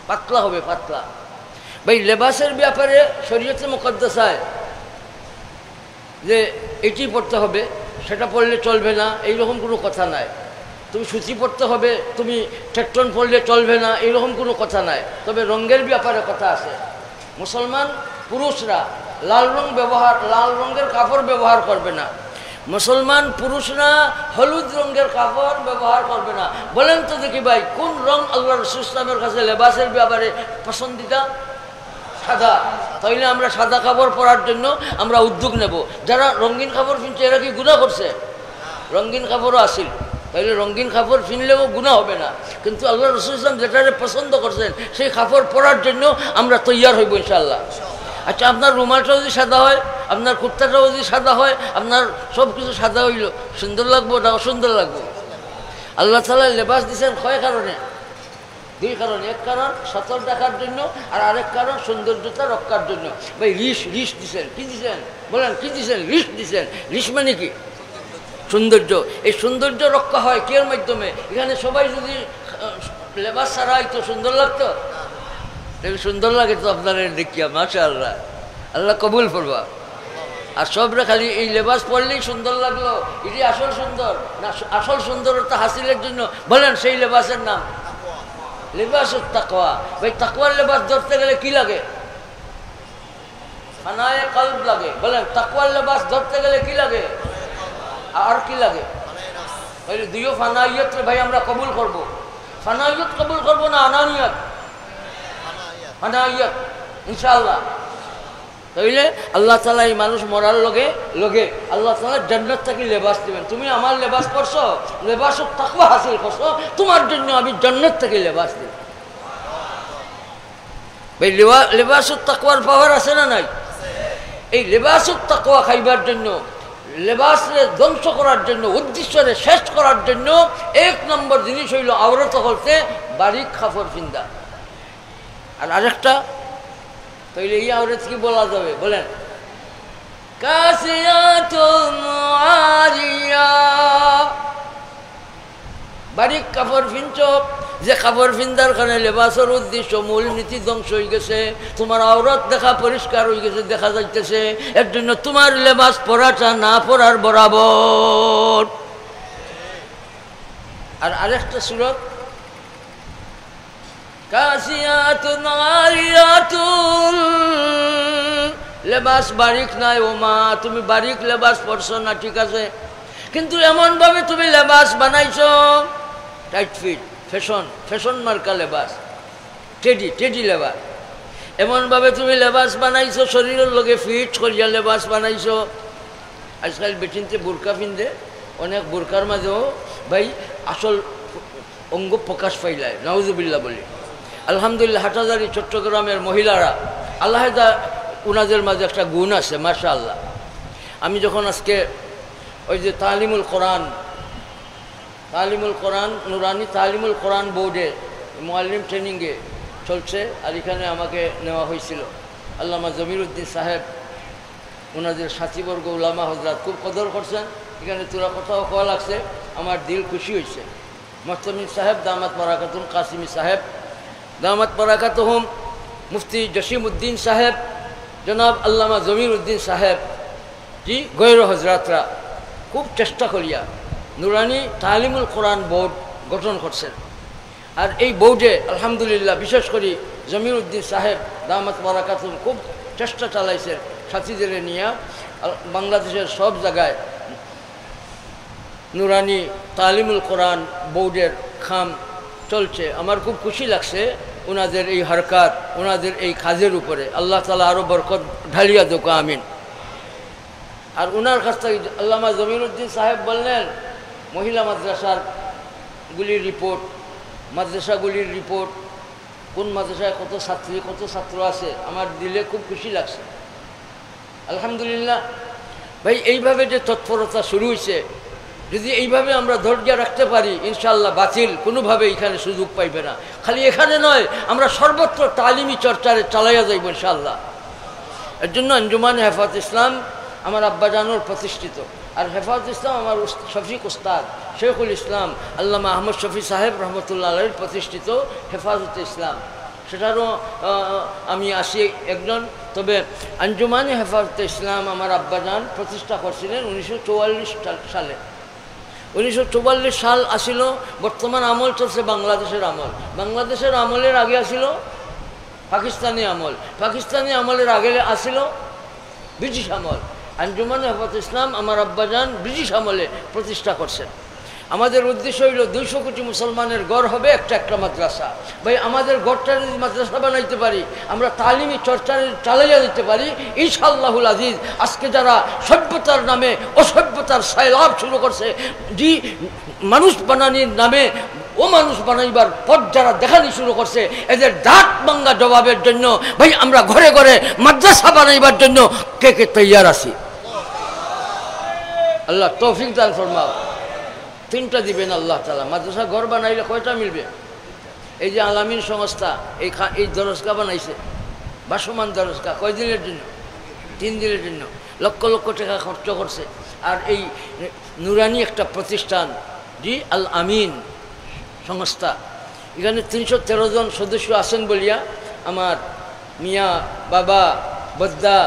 পাতলা হবে, পাতলা। ভাই লেবাসের ব্যাপারে শরীয়তে মুকদ্দাসায় যে এটি পড়তে হবে, সেটা পড়লে চলবে না এইরকম কোনো কথা নাই। তুমি সুতি পড়তে হবে, তুমি টেকটন পড়লে চলবে না এইরকম কোনো কথা নাই। তবে রঙের ব্যাপারে কথা আছে। মুসলমান পুরুষরা লাল রঙের কাপড় ব্যবহার করবে না। মুসলমান পুরুষরা হলুদ রঙের কাপড় ব্যবহার করবে না। বলেন তো দেখি ভাই, কোন রং আল্লাহ রাসূল ইসলামের কাছে লেবাসের ব্যাপারে পছন্দিতা? সাদা। তাইলে আমরা সাদা কাপড় পরার জন্য আমরা উদ্যোগ নেব। যারা রঙিন কাপড় কিনছে এরা কি গুনাহ করছে? রঙিন কাপড়ও আসিল, তাইলে রঙিন কাপড় কিনলেও গুনাহ হবে না। কিন্তু আল্লাহ রাসূল ইসলাম যেটারে পছন্দ করছেন সেই কাপড় পরার জন্য আমরা তৈয়ার হইব ইনশাআল্লাহ। আচ্ছা, আপনার রুমালটাও যদি সাদা হয়, আপনার কুর্তাটাও যদি সাদা হয়, আপনার সব কিছু সাদা হইল, সুন্দর লাগবো না অসুন্দর লাগবো? আল্লাহ তাআলা লেবাস দিয়েছেন কয় কারণে? 2 কারণে। এক কারণ 70 টাকার জন্য, আর আরেক কারণ সৌন্দর্যতা রক্ষার জন্য। ভাই রিশ দিছেন। কি দিছেন? বলেন কি দিছেন? রিশ দিছেন। রিশ মানে কি? সৌন্দর্য। এই সৌন্দর্য রক্ষা হয় কের মাধ্যমে? এখানে সবাই যদি লেবাস ছাড়া হয়তো সুন্দর লাগতো? সুন্দর লাগে তো আপনার দেখিয়া, মাশাআল্লাহ, আল্লাহ কবুল করবা। আর সবরা খালি এই লেবাস পরলেই সুন্দর লাগলো, এটি আসল সুন্দর না? আসল সুন্দরতা হাসিলের জন্য বলেন সেই লেবাসের নাম লিবাসুত তাকওয়া। ভাই তাকওয়ার লেবাস ধরতে গেলে কি লাগে? ফানায়ে কলব লাগে। বলেন তাকওয়ার লেবাস ধরতে গেলে কি লাগে? আর কি লাগে? তাহলে দুইও ফানাইয়ত ভাই আমরা কবুল করব। ফানাইয়ত কবুল করব না আনানিয়ত? ফানাইয়ত ইনশাআল্লাহ। তাইলে আল্লাহ তাআলা এই মানুষ মরার লগে লগে আল্লাহ তাআলা জান্নাত থেকে লেবাস দিবেন। তুমি আমার লেবাস পরছো, লেবাসুত তাকওয়া হাসিল করছো, তোমার জন্য আমি জান্নাত থেকে লেবাস দেব। ভাই লেবাসুত তাকওয়ার পাওয়ার আছে না নাই? এই লেবাসুত তাকওয়া খাইবার জন্য, লেবাসরে ধ্বংস করার জন্য, উদ্দেশ্যরে শেষ করার জন্য এক নম্বর জিনিস হইল আওরত হলতে বারিক কাপড় পিন্দা। আর আরেকটা তাইলে এই আওরত কি বলা যাবে? বলেন কাসিয়াতুন আরিয়া। বারিক কাপড় পিনছ, যে কাপড় পিন্দার কারণে লেবাসের উদ্দেশ্য মূল নীতি ধ্বংস হয়ে গেছে, তোমার আওরত দেখা পরিষ্কার হয়ে গেছে, দেখা যাইতেছে। এর জন্য তোমার লেবাস পরাটা না পরার বরাবর। আর আরেকটা সূরা কাসিয়াতুন আরিয়াতুন, লেবাস বারিক নাই। ও মা, তুমি বারিক লেবাস পরছো না ঠিক আছে, কিন্তু এমন ভাবে তুমি লেবাস বানাইছো টাইট ফিট, ফ্যাশন, ফ্যাশন মার্কা লেবাস, টেডি লেবাস। এমনভাবে তুমি লেবাস বানাইছো, শরীরের লগে ফিট করিয়া লেবাস বানাইছো। আজকাল বেটিনতে বোরকা পিন্ধে, অনেক বোরকার মাঝেও ভাই আসল অঙ্গ প্রকাশ পাইলায়, নাউজুবিল্লাহ বলি। আলহামদুলিল্লাহ হাটহাজারী চট্টগ্রামের মহিলারা আল্লাহ উনাদের মাঝে একটা গুণ আছে মাশাআল্লাহ। আমি যখন আজকে ওই যে তালিমুল কোরআন নুরানি তালিমুল কোরআন বোর্ডে মুআল্লিম ট্রেনিংয়ে চলছে, আর এখানে আমাকে নেওয়া হয়েছিল। আল্লামা জমিরউদ্দিন সাহেব ওনাদের সাথীবর্গ উলামা হজরত খুব কদর করছেন। এখানে তোরা কথাও কওয়া লাগছে, আমার দিল খুশি হয়েছে। মোহতামিম সাহেব দামাত বারাকাতুল, কাসিমি সাহেব দামাত বারাকাতুহুম, মুফতি জসিমউদ্দিন সাহেব, জনাব আল্লামা জমিরউদ্দিন সাহেব জি গৈর হজরতরা খুব চেষ্টা করিয়া নুরানি তালিমুল কোরআন বোর্ড গঠন করছেন। আর এই বোর্ডে আলহামদুলিল্লাহ বিশেষ করে জমিরউদ্দিন সাহেব দামাত বারাকাতুহুম খুব চেষ্টা চালাইছেন সাথীদের নিয়ে। বাংলাদেশের সব জায়গায় নুরানি তালিমুল কোরআন বোর্ডের খাম চলছে। আমার খুব খুশি লাগছে ওনাদের এই হারকাত, ওনাদের এই কাজের উপরে। আল্লাহ তাআলা আরও বরকত ঢালিয়া দোক, আমিন। আর ওনার কাছ থেকে আল্লামা জমিরউদ্দিন সাহেব বললেন মহিলা মাদ্রাসাগুলির রিপোর্ট, মাদ্রাসাগুলির রিপোর্ট, কোন মাদ্রাসায় কত ছাত্রী কত ছাত্র আছে, আমার দিলে খুব খুশি লাগছে আলহামদুলিল্লাহ। ভাই এইভাবে যে তৎপরতা শুরু হয়েছে, যদি এইভাবে আমরা ধৈর্য রাখতে পারি ইনশাআল্লাহ বাতিল কোনোভাবে এখানে সুযোগ পাইবে না। খালি এখানে নয়, আমরা সর্বত্র তালিমি চর্চারে চালাইয়া যাইব ইনশাআল্লাহ। এর জন্য আঞ্জুমানে হেফাজত ইসলাম আমার আব্বাজানুর প্রতিষ্ঠিত, আর হেফাজত ইসলাম আমার শফিক উস্তাদ শেখুল ইসলাম আল্লামা আহমদ শফি সাহেব রহমতুল্লাহ আলাইহির প্রতিষ্ঠিত হেফাজত ইসলাম, সেটারও আমি আসি একজন। তবে আঞ্জুমানে হেফাজত ইসলাম আমার আব্বাজান প্রতিষ্ঠা করছিলেন 1944 সালে। 1944 সাল আসিল, বর্তমান আমল চলছে বাংলাদেশের আমল। বাংলাদেশের আমলের আগে আসিল পাকিস্তানি আমল, পাকিস্তানি আমলের আগে আসিল ব্রিটিশ আমল। আঞ্জুমানে হেফাজত ইসলাম আমার আব্বাজান ব্রিটিশ আমলে প্রতিষ্ঠা করছেন। আমাদের উদ্দেশ্য হইল 200 কোটি মুসলমানের গড় হবে একটা একটা মাদ্রাসা। ভাই আমাদের গড়টা যদি মাদ্রাসা বানাইতে পারি, আমরা তালিমি চর্চার চালাইয়া দিতে পারি ইনশাআল্লাহুল আজিজ। আজকে যারা সভ্যতার নামে অসভ্যতার সাইলাব শুরু করছে, জি মানুষ বানানির নামে ও মানুষ বানাইবার পথ যারা দেখানি শুরু করছে, এদের দাঁত ভাঙ্গা জবাবের জন্য ভাই আমরা ঘরে ঘরে মাদ্রাসা বানাইবার জন্য কে কে তৈয়ার আছি। আল্লাহ তৌফিক দান ফরমাও। 3টা দিবেন আল্লাহ তাআলা। মাদ্রাসা ঘর বানাইলে কয়টা মিলবে? এই যে আলামিন সংস্থা এই দরজগা বানাইছে, ভাসমান দরজগা, কয় দিনের জন্য? 3 দিনের জন্য লক্ষ লক্ষ টাকা খরচ করছে। আর এই নুরানি একটা প্রতিষ্ঠান জি আল আমিন সংস্থা, এখানে 313 জন সদস্য আছেন বলিয়া আমার মিয়া বাবা বদ্দা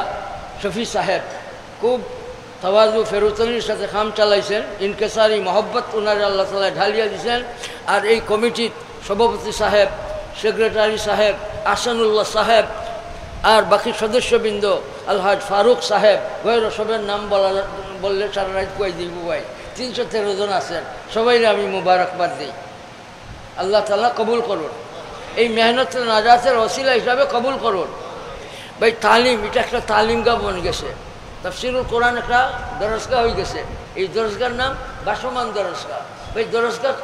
শফি সাহেব খুব তাওয়াজু ফেরুতলির সাথে কাম চালাইছেন। ইনকেসারি মহব্বত ওনারে আল্লাহ তাআলা ঢালিয়া দিয়েছেন। আর এই কমিটির সভাপতি সাহেব সেক্রেটারি সাহেব, আহসানুল্লাহ সাহেব, আর বাকি সদস্যবৃন্দ, আলহাজ ফারুক সাহেব, গৈর সবের নাম বললে সারা রাত কয়ে দিব ভাই। 313 জন আছেন, সবাইরে আমি মুবারকবাদ দিই। আল্লাহ তাআলা কবুল করুন, এই মেহনতের নাজাতের ওসিলা হিসাবে কবুল করুন। ভাই তালিম, এটা একটা তালিমগাহ বন গেছে, তাফসিরুল কোরআন একটা দরসগাহ হয়ে গেছে। এই দরসগার নাম ভাসমান দরসগাহ। ভাই দরসগাহ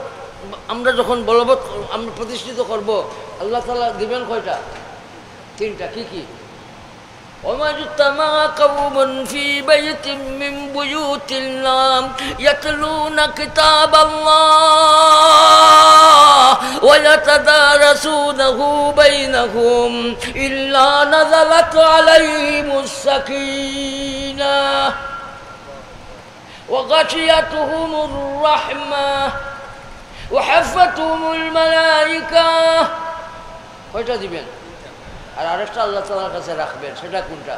আমরা যখন বলবৎ আমরা প্রতিষ্ঠিত করব, আল্লাহ তাআলা দিবেন কয়টা? 3টা। কি কি? وما اجتمع قوم في بيت من بيوت الله يتلون كتاب الله ويتدارسونه بينهم إلا نزلت عليهم السكينة وغشيتهم الرحمة وحفتهم الملائكة। কয়টা দিবেন? আর আরেকটা আল্লাহ তাআলার কাছে রাখবেন, সেটা কোনটা?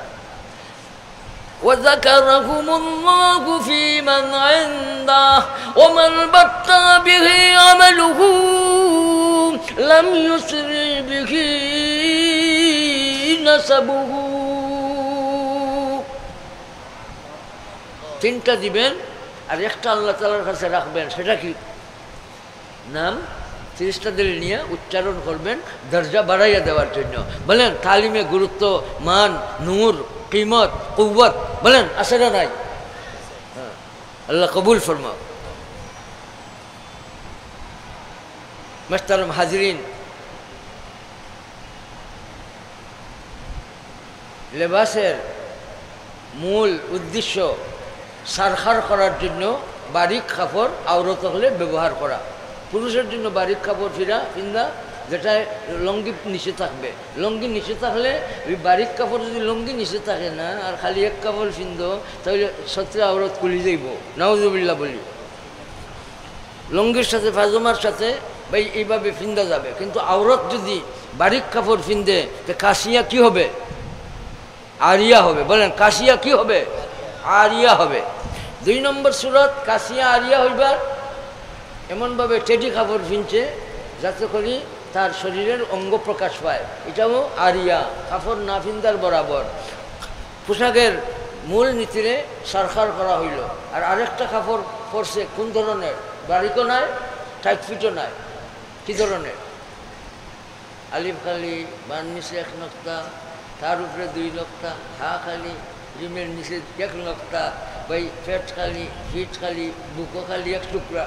وذكرهم الله في من عنده ومن بطأ به عمله لم يسرع به نسبه। 3টা দিবেন আর একটা আল্লাহ তাআলার কাছে রাখবেন, সেটা কি? নাম 30টা দিল নিয়ে উচ্চারণ করবেন দরজা বাড়াইয়া দেওয়ার জন্য। বলেন তালিমে গুরুত্ব, মান, নূর, কিমত, কুওয়াত বলেন আছে না নাই? আল্লাহ কবুল ফরমাও। মুহতারাম হাজরিন, লেবাসের মূল উদ্দেশ্য সারখার করার জন্য বারিক কাপড় আওরত হলে ব্যবহার করা। পুরুষের জন্য বারিক কাপড় ফিন্দা, যেটা লঙ্গি নিচে থাকবে। লঙ্গি নিচে থাকলে ওই বারিক কাপড় যদি লঙ্গি নিচে থাকে না আর খালি এক কাপড় ফিন্দ, তাহলে সত্যি আওরত খুলি যাইব, নাউজুবিল্লাহ বলি। লঙ্গির সাথে পায়জামার সাথে ভাই এইভাবে ফিন্দা যাবে, কিন্তু আওরত যদি বারিক কাপড় ফিন্দে তো কাশিয়া কি হবে? আরিয়া হবে। বলেন কাশিয়া কি হবে? আরিয়া হবে। 2 নম্বর সুরত কাশিয়া আরিয়া হইবার এমনভাবে টেডি কাপড় ফিনছে যাতে করি তার শরীরের অঙ্গ প্রকাশ পায়, এটাও আরিয়া, কাপড় না ফিন্দার বরাবর। পোশাকের মূল নীতিরে সারখার করা হইল। আর আরেকটা কাপড় পরছে কোন ধরনের? বারিকও নাই, টাইট ফিটও নাই। কী ধরনের? আলিফ খালি, বান নিচে 1 নক্তা, তার উপরে 2 নক্তা, হা খালি, রিমের নিচে 1 নক্তা, ভাই পেট খালি, ফিট খালি, বুকো খালি 1 টুকরা।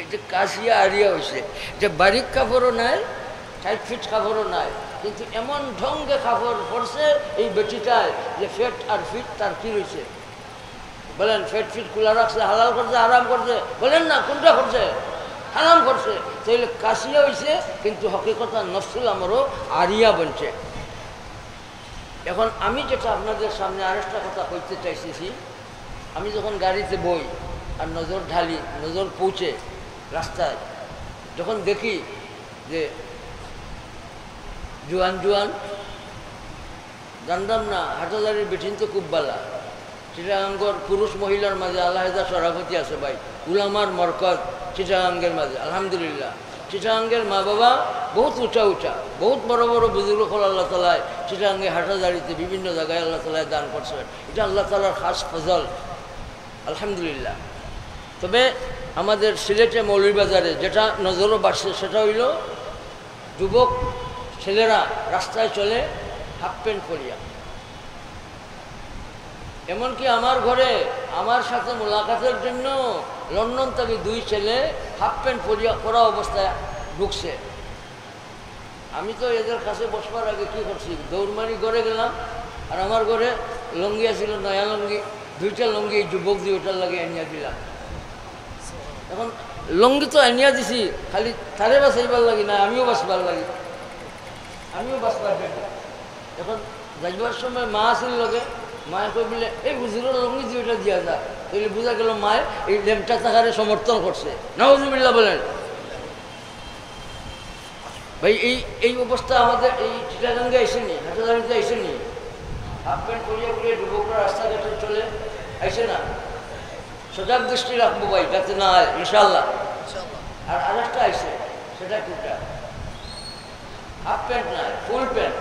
এটা কাশিয়া আরিয়া হয়েছে, যে বারিক কাপড়ও নাই, টাইট ফিট কাপড়ও নাই, কিন্তু এমন ঢঙ্গে কাপড় পরছে এই বেটিটায় যে ফেট আর ফিট তার কি রয়েছে? বলেন ফেট ফিট খোলা রাখছে, হালাল করছে, হারাম করছে? বলেন না কোনটা করছে? হারাম করছে। তাইলে কাশিয়া হয়েছে, কিন্তু হকিকতা নফসুল আমরও আরিয়া বনছে। এখন আমি যেটা আপনাদের সামনে আরেকটা কথা কইতে চাইতেছি, আমি যখন গাড়িতে বই আর নজর ঢালি, নজর পৌঁছে রাস্তায়, যখন দেখি যে জোয়ান জোয়ান জানতাম না হাটাজারির বেঠিন তো খুব বালা, চিটাগাঙ্গর পুরুষ মহিলার মাঝে আলাদা সভাপতি আছে ভাই, উলামার মরকজ চিটাগাঙ্গের মাঝে আলহামদুলিল্লাহ। চিটাগাঙ্গের মা বাবা বহুত উঁচা উঁচা, বহুত বড় বড় বুজুর্গ হল আল্লাহ তালায় চিটাগাঙ্গে হাটাজারিতে বিভিন্ন জায়গায় আল্লাহ তালায় দান করছেন। এটা আল্লাহ তালার খাস ফজল আলহামদুলিল্লাহ। তবে আমাদের সিলেটে মৌলভীবাজারে যেটা নজরও বাড়ছে সেটা হইল যুবক ছেলেরা রাস্তায় চলে হাফ প্যান্ট পরিয়া। এমনকি আমার ঘরে আমার সাথে মোলাকাতের জন্য লন্ডন থেকে 2 ছেলে হাফ প্যান্ট পরা অবস্থায় ঢুকছে। আমি তো এদের কাছে বসবার আগে কী করছি, দৌড়মারি ঘরে গেলাম, আর আমার ঘরে লঙ্গি আছিল, নয়া লঙ্গি, 2টা লঙ্গি এই যুবক দিয়ে ওটার লাগে এনিয়া দিলাম। এখন লঙ্গি তো এনিয়া দিছি, খালি তারে বাঁচাইবার লাগি না, আমিও বাঁচবার লাগি, আমিও বাঁচবার জন্য। এখন যাইবার সময় মা আসিল লগে, মায়ে কই বলে এই হুজুরের লঙ্গি দিয়ে ওটা দিয়া যায়, তাহলে বোঝা গেল মায়ে এই লেমটা থাকারে সমর্থন করছে। নাউজুবিল্লাহ বলেন। ভাই এই অবস্থা আমাদের এই চিটাগাঙ্গে আইসেনি, হাটাজারিতে আইসেনি। হাফ প্যান্ট পরিয়ে পরিয়ে যুবকরা রাস্তাঘাটে চলে আইসে না। সজাগ দৃষ্টি রাখবো ভাই, যাতে না হয় ইনশাল্লাহ। আর আরেকটা আইসে সেটা কোটা হাফ প্যান্ট নয় ফুল প্যান্ট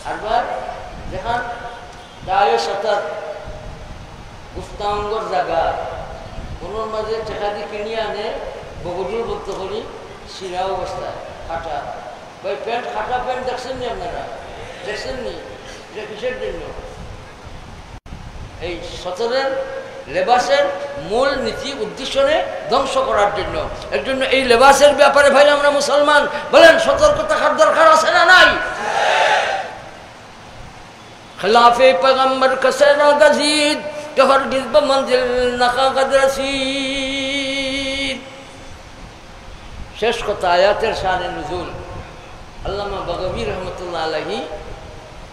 আরবার যেখান গায়ে সাঁতার গুস্তাঙ্গর জায়গা কোনোর মাঝে টাকা দিয়ে কিনে আনে বগডুল বলতে করি শিরা অবস্থায় খাটা ওই প্যান্ট খাটা প্যান্ট দেখছেন নি আপনারা দেখছেন নি এটা কিসের জন্য এই সতরের লেবাসের মূল নীতি উদ্দেশ্যে ধ্বংস করার জন্য এর জন্য এই লেবাসের ব্যাপারে ভাই আমরা মুসলমান বলেন সতর্ক থাকার দরকার আছে না নাই খিলাফে পয়গম্বর কসেরা গজিদ কে হরগিজ ব মঞ্জিল নাকা কদ রসিদ শেষ কথা আয়াতের শানে নুজুল আল্লামা বাগাবী রহমতুল্লাহ আলাইহি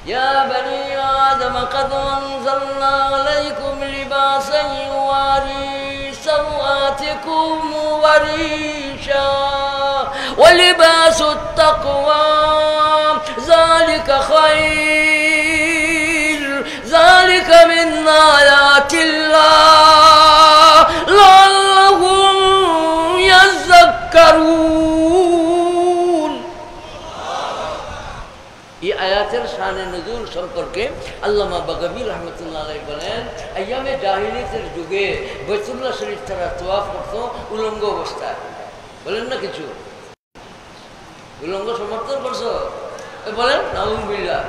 يا بني آدم قد أنزلنا عليكم لباسا يواري سوآتكم وريشا ولباس التقوى ذلك خير ذلك من آيات الله لعلهم يذكرون এই আয়াতের শানে নজুল সম্পর্কে আল্লামা বাগাবী রহমতুল্লাহ আলাইহি বলেন আইয়ামে জাহিলিয়াতের যুগে বাইতুল্লাহ শরীফ তারা তওয়াফ করত উলঙ্গ অবস্থায় বলেন না কিছু উলঙ্গ সমর্থন করছো বলেন নাউযুবিল্লাহ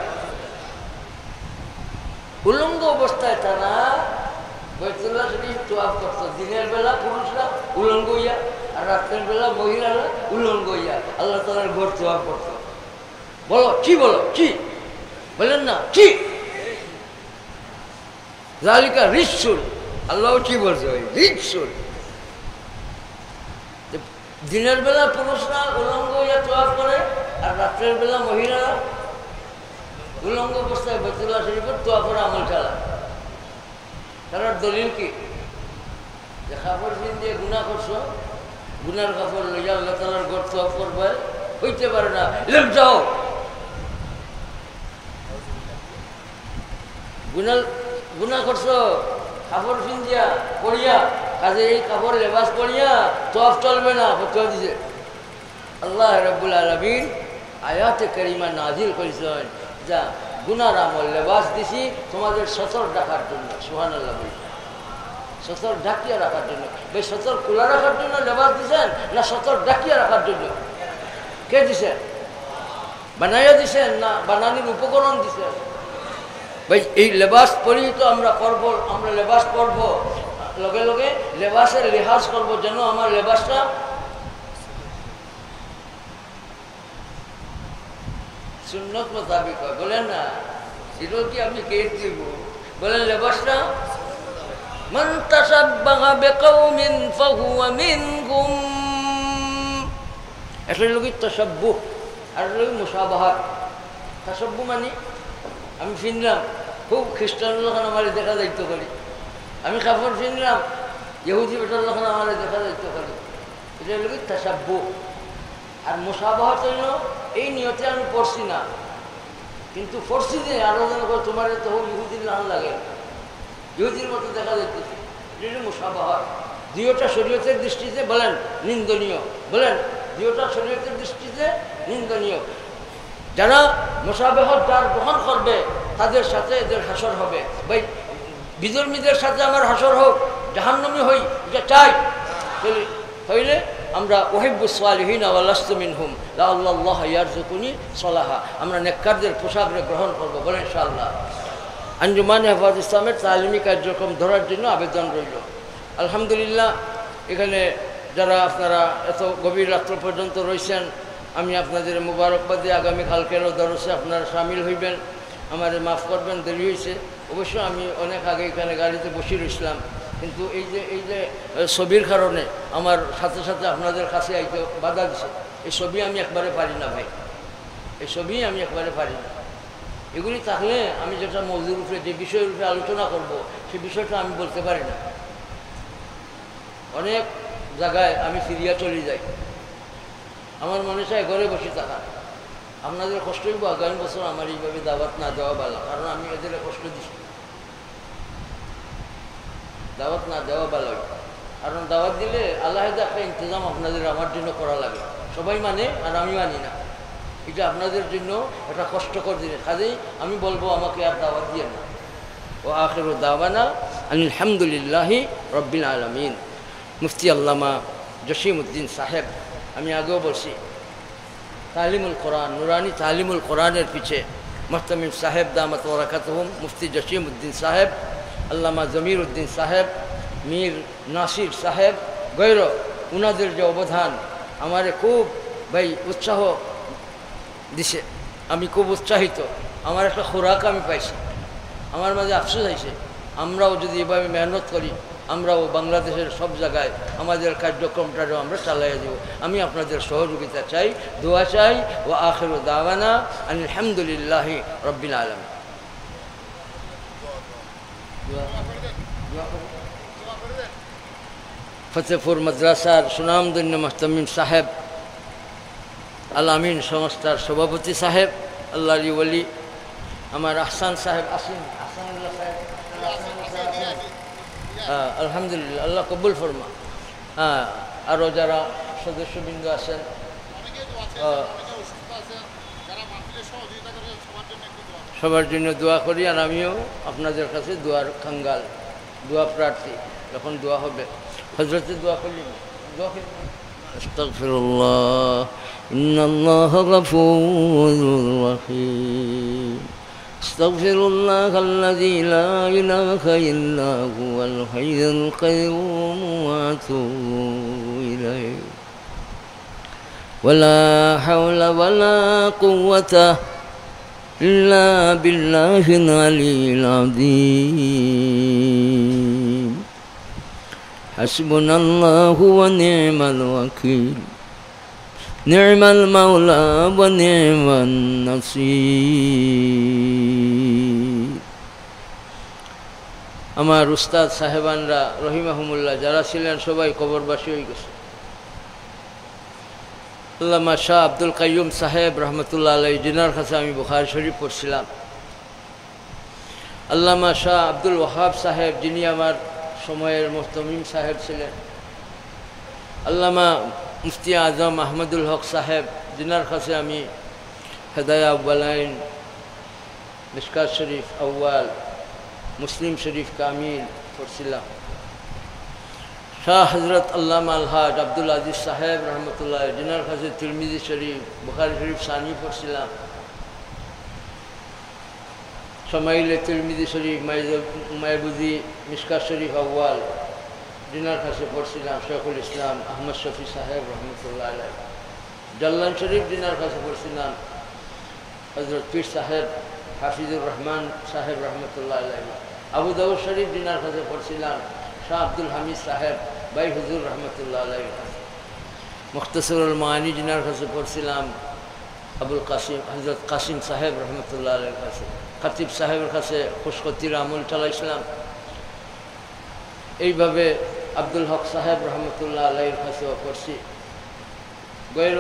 উলঙ্গ অবস্থায় তারা বাইতুল্লাহ শরীফ তওয়াফ করত দিনের বেলা পুরুষরা উলঙ্গ হইয়া আর রাতের বেলা মহিলারা উলঙ্গ হইয়া আল্লাহ তাআলার ঘর তওয়াফ করত বলো কি বলেন না কি জালিকা রিসুল আল্লাহ কি বলছে ওই রিসুল দিনের বেলা পুরুষরা উলঙ্গ হইয়া তওয়াফ করে আর রাতের বেলা মহিলারা উলঙ্গ অবস্থায় বাইতুল্লাহ শরীফের তওয়াফের আমল চালায় তার দলিল কি যে কাপড় দিয়ে গুনাহ করছো গুনার কাপড় লইয়া আল্লাহ তাআলার ঘর তওয়াফ করবে হইতে পারে না যাও গুনাহ করছো কাপড় পিন্দিয়া পড়িয়া কাজে এই কাপড় লেবাস পড়িয়া তওয়াফ চলবে না ফতোয়া দিছে আল্লাহ রাব্বুল আলামিন আয়াতে কারিমা নাজিল করেছেন যা গুনার আমল লেবাস দিছি তোমাদের সতর ঢাকার জন্য সুবহানাল্লাহ বলি সতর ঢাকিয়া রাখার জন্য ভাই সতর খোলা রাখার জন্য লেবাস দিছেন না সতর ঢাকিয়া রাখার জন্য কে দিছেন বানাইয়া দিছেন না বানানির উপকরণ দিছেন ভাই এই লেবাস পরি তো আমরা করব আমরা লেবাস পরব লগে লগে লেবাসের লিহাজ করব যেন আমার লেবাসটা সুন্নত মোতাবেক হয় বলেন না এটাও কি আপনি কে দিব বলেন লেবাসটা মান তাশাব্বাহা বিকাউমিন ফাহুয়া মিনহুম একটা লোকের তাশাব্বুহ আর লোক মুশাবাহা তাশাব্বুহ মানে আমি ফিনলাম খুব খ্রিস্টান লোকখান আমার দেখা যাইতে পারি আমি কাপড় ফিনলাম ইহুদি বেটার লোকখান আমার দেখা যাইতে পারি এটা লোকের তাশাব্বুহ আর মুশাবাহা হইল এই নিয়তে আমি পড়ছি না কিন্তু পড়ছি যে আরো যেন তোমার তো ইহুদির লাল লাগে ইহুদির মতো দেখা যাইতেছে এটা মুশাবাহা দুইটা শরীয়তের দৃষ্টিতে বলেন নিন্দনীয় বলেন দুইটা শরীয়তের দৃষ্টিতে নিন্দনীয় যারা মুশাবাহত দ্বার গ্রহণ করবে তাদের সাথে এদের হাসর হবে ভাই বিধর্মীদের সাথে আমার হাসর হোক জাহান্নামী হই এটা চাই হইলে আমরা ওহিব্বুস সালিহিন ওয়া লাস্তু মিনহুম লা আল্লাহ ইয়ারযুকুনি সালাহা আমরা নেককারদের পোশাকরে গ্রহণ করব বলেন ইনশাআল্লাহ আঞ্জুমান হেফাজত ইসলামের তালিমি কার্যক্রম ধরার জন্য আবেদন রইল আলহামদুলিল্লাহ এখানে যারা আপনারা এত গভীর রাত্র পর্যন্ত রয়েছেন আমি আপনাদের মুবারকবাদ দিয়ে আগামীকালকেরও দরসে আপনারা সামিল হইবেন আমার মাফ করবেন দেরি হয়েছে অবশ্য আমি অনেক আগে এখানে গাড়িতে বসে রইছিলাম কিন্তু এই যে ছবির কারণে আমার সাথে সাথে আপনাদের কাছে আইতে বাধা দিছে এই ছবি আমি একবারে পারি না ভাই এই ছবি আমি একবারে পারি না এগুলি থাকলে আমি যেটা মৌজুর উপরে যে বিষয়ের উপরে আলোচনা করব সেই বিষয়টা আমি বলতে পারি না অনেক জায়গায় আমি সিরিয়া চলে যাই আমার মনে চায় ঘরে বসে থাকা আপনাদের কষ্ট হইব আগামী বছর আমার এইভাবে দাওয়াত না দেওয়া ভালো কারণ আমি এদের কষ্ট দিচ্ছি দাওয়াত না দেওয়া ভালো কারণ দাওয়াত দিলে আল্লাহদা একটা ইন্তজাম আপনাদের আমার জন্য করা লাগে সবাই মানে আর আমি মানি না। এটা আপনাদের জন্য একটা কষ্টকর জিনিস, কাজেই আমি বলবো আমাকে আর দাওয়াত দিয়ে না। ও আখিরু দাওয়ানা আলহামদুলিল্লাহি রব্বিল আলামিন। মুফতি আল্লামা জসিমউদ্দিন সাহেব, আমি আগেও বলছি, তালিমুল কোরআন, নুরানি তালিমুল কোরআনের পিছে মুহতামিম সাহেব দামাত বরাকাতুহুম, মুফতি জসিমউদ্দিন সাহেব, আল্লামা জমির উদ্দিন সাহেব, মীর নাসির সাহেব গৈর, উনাদের যে অবদান আমারে খুব ভাই উৎসাহ দিছে। আমি খুব উৎসাহিত, আমার একটা খোরাক আমি পাইছি, আমার মাঝে আফসোস হয়েছে। আমরাও যদি এভাবে মেহনত করি, আমরাও বাংলাদেশের সব জায়গায় আমাদের কার্যক্রমটাও আমরা চালাই দেব। আমি আপনাদের সহযোগিতা চাই, দোয়া চাই। ও আখিরু দাওয়ানা আলহামদুলিল্লাহি রব্বিল আলামিন। ফতেপুর মাদ্রাসার সুনামধন্য মুহতামিম সাহেব, আল আমিন সংস্থার সভাপতি সাহেব, আল্লাহ আলী ওলি, আমার আহসান সাহেব, আহসানুল্লাহ সাহেব, হ্যাঁ আলহামদুলিল্লাহ, আল্লাহ কবুল ফরমা। হ্যাঁ, আরও যারা সদস্যবৃন্দ আছেন, সবার জন্য দোয়া করি। আর আমিও আপনাদের কাছে দোয়ার খাঙ্গাল, দোয়া প্রার্থী। যখন দোয়া হবে হযরতে দোয়া করলি, দোয়া করি। আস্তাগফিরুল্লাহ ইন্নাল্লাহা গফুরুর রহিম। আস্তাগফিরুল্লাহাল্লাযী লা ইলাহা ইল্লা হুয়াল হাইয়ুল কাইয়্যুম ওয়া আতুবু ইলাইহি ওয়ালা হাওলা ওয়ালা কুওয়াতা ইল্লা বিল্লাহিল আলিয়্যিল আযীম। হাসবুনাল্লাহু ওয়া নি'মাল ওয়াকিল, নি'মাল মাওলা ওয়া নি'মান নাসীর। আমার উস্তাদ সাহেবানরা রহিমাহুমুল্লাহ যারা ছিলেন সবাই কবরবাসী হয়ে গেছে। আল্লামা শাহ আব্দুল কাইয়ুম সাহেব রহমতুল্লাহ আলাইহি, যিনার কাছে আমি বুখারী শরীফ পড়ছিলাম। আল্লামা শাহ আব্দুল ওয়াহাব সাহেব, যিনি আমার সময়ের মুহতামিম সাহেব ছিলেন। আল্লামা মুফতি আজম আহমদুল হক সাহেব, যিনার কাছে আমি হেদায়া আউ্বালাইন, মিশকাত শরীফ আউ্বাল, মুসলিম শরীফ কামিল পড়ছিলাম। শাহ হজরত আল্লামা আলহাজ আব্দুল আজিজ সাহেব রহমতুল্লাহ, যিনার কাছে তিরমিজি শরীফ, বুখারী শরীফ সানি পড়ছিলাম। শামাইলে তিরমিজি শরীফ, মায়বুজি, মিশকাত শরীফ আউ্বাল, যিনার কাছে পড়ছিলাম শেখুল ইসলাম আহমদ শফি সাহেব রহমতুল্লাহ আলাইহি। জাল্লান শরীফ, যিনার কাছে পড়ছিলাম হজরত পীর সাহেব হাফিজুর রহমান সাহেব রহমতুল্লাহ আলাইহি। আবু দাউদ শরীফ, যিনার কাছে পড়ছিলাম শাহ আব্দুল হামিদ সাহেব বাই হুজুর রহমতুল্লাহ আলাইহি। মুখতাসরুল মাআনি, যিনার কাছে পড়ছিলাম আবুল কাসিম হজরত কাসিম সাহেব রহমতুল্লাহ আলাইহির কাছে। খতিব সাহেবের কাছে খুশখতির আমল চালাইছিলাম। এইভাবে আব্দুল হক সাহেব রহমতুল্লাহ আলাইহির কাছেও পড়ছি। গৈর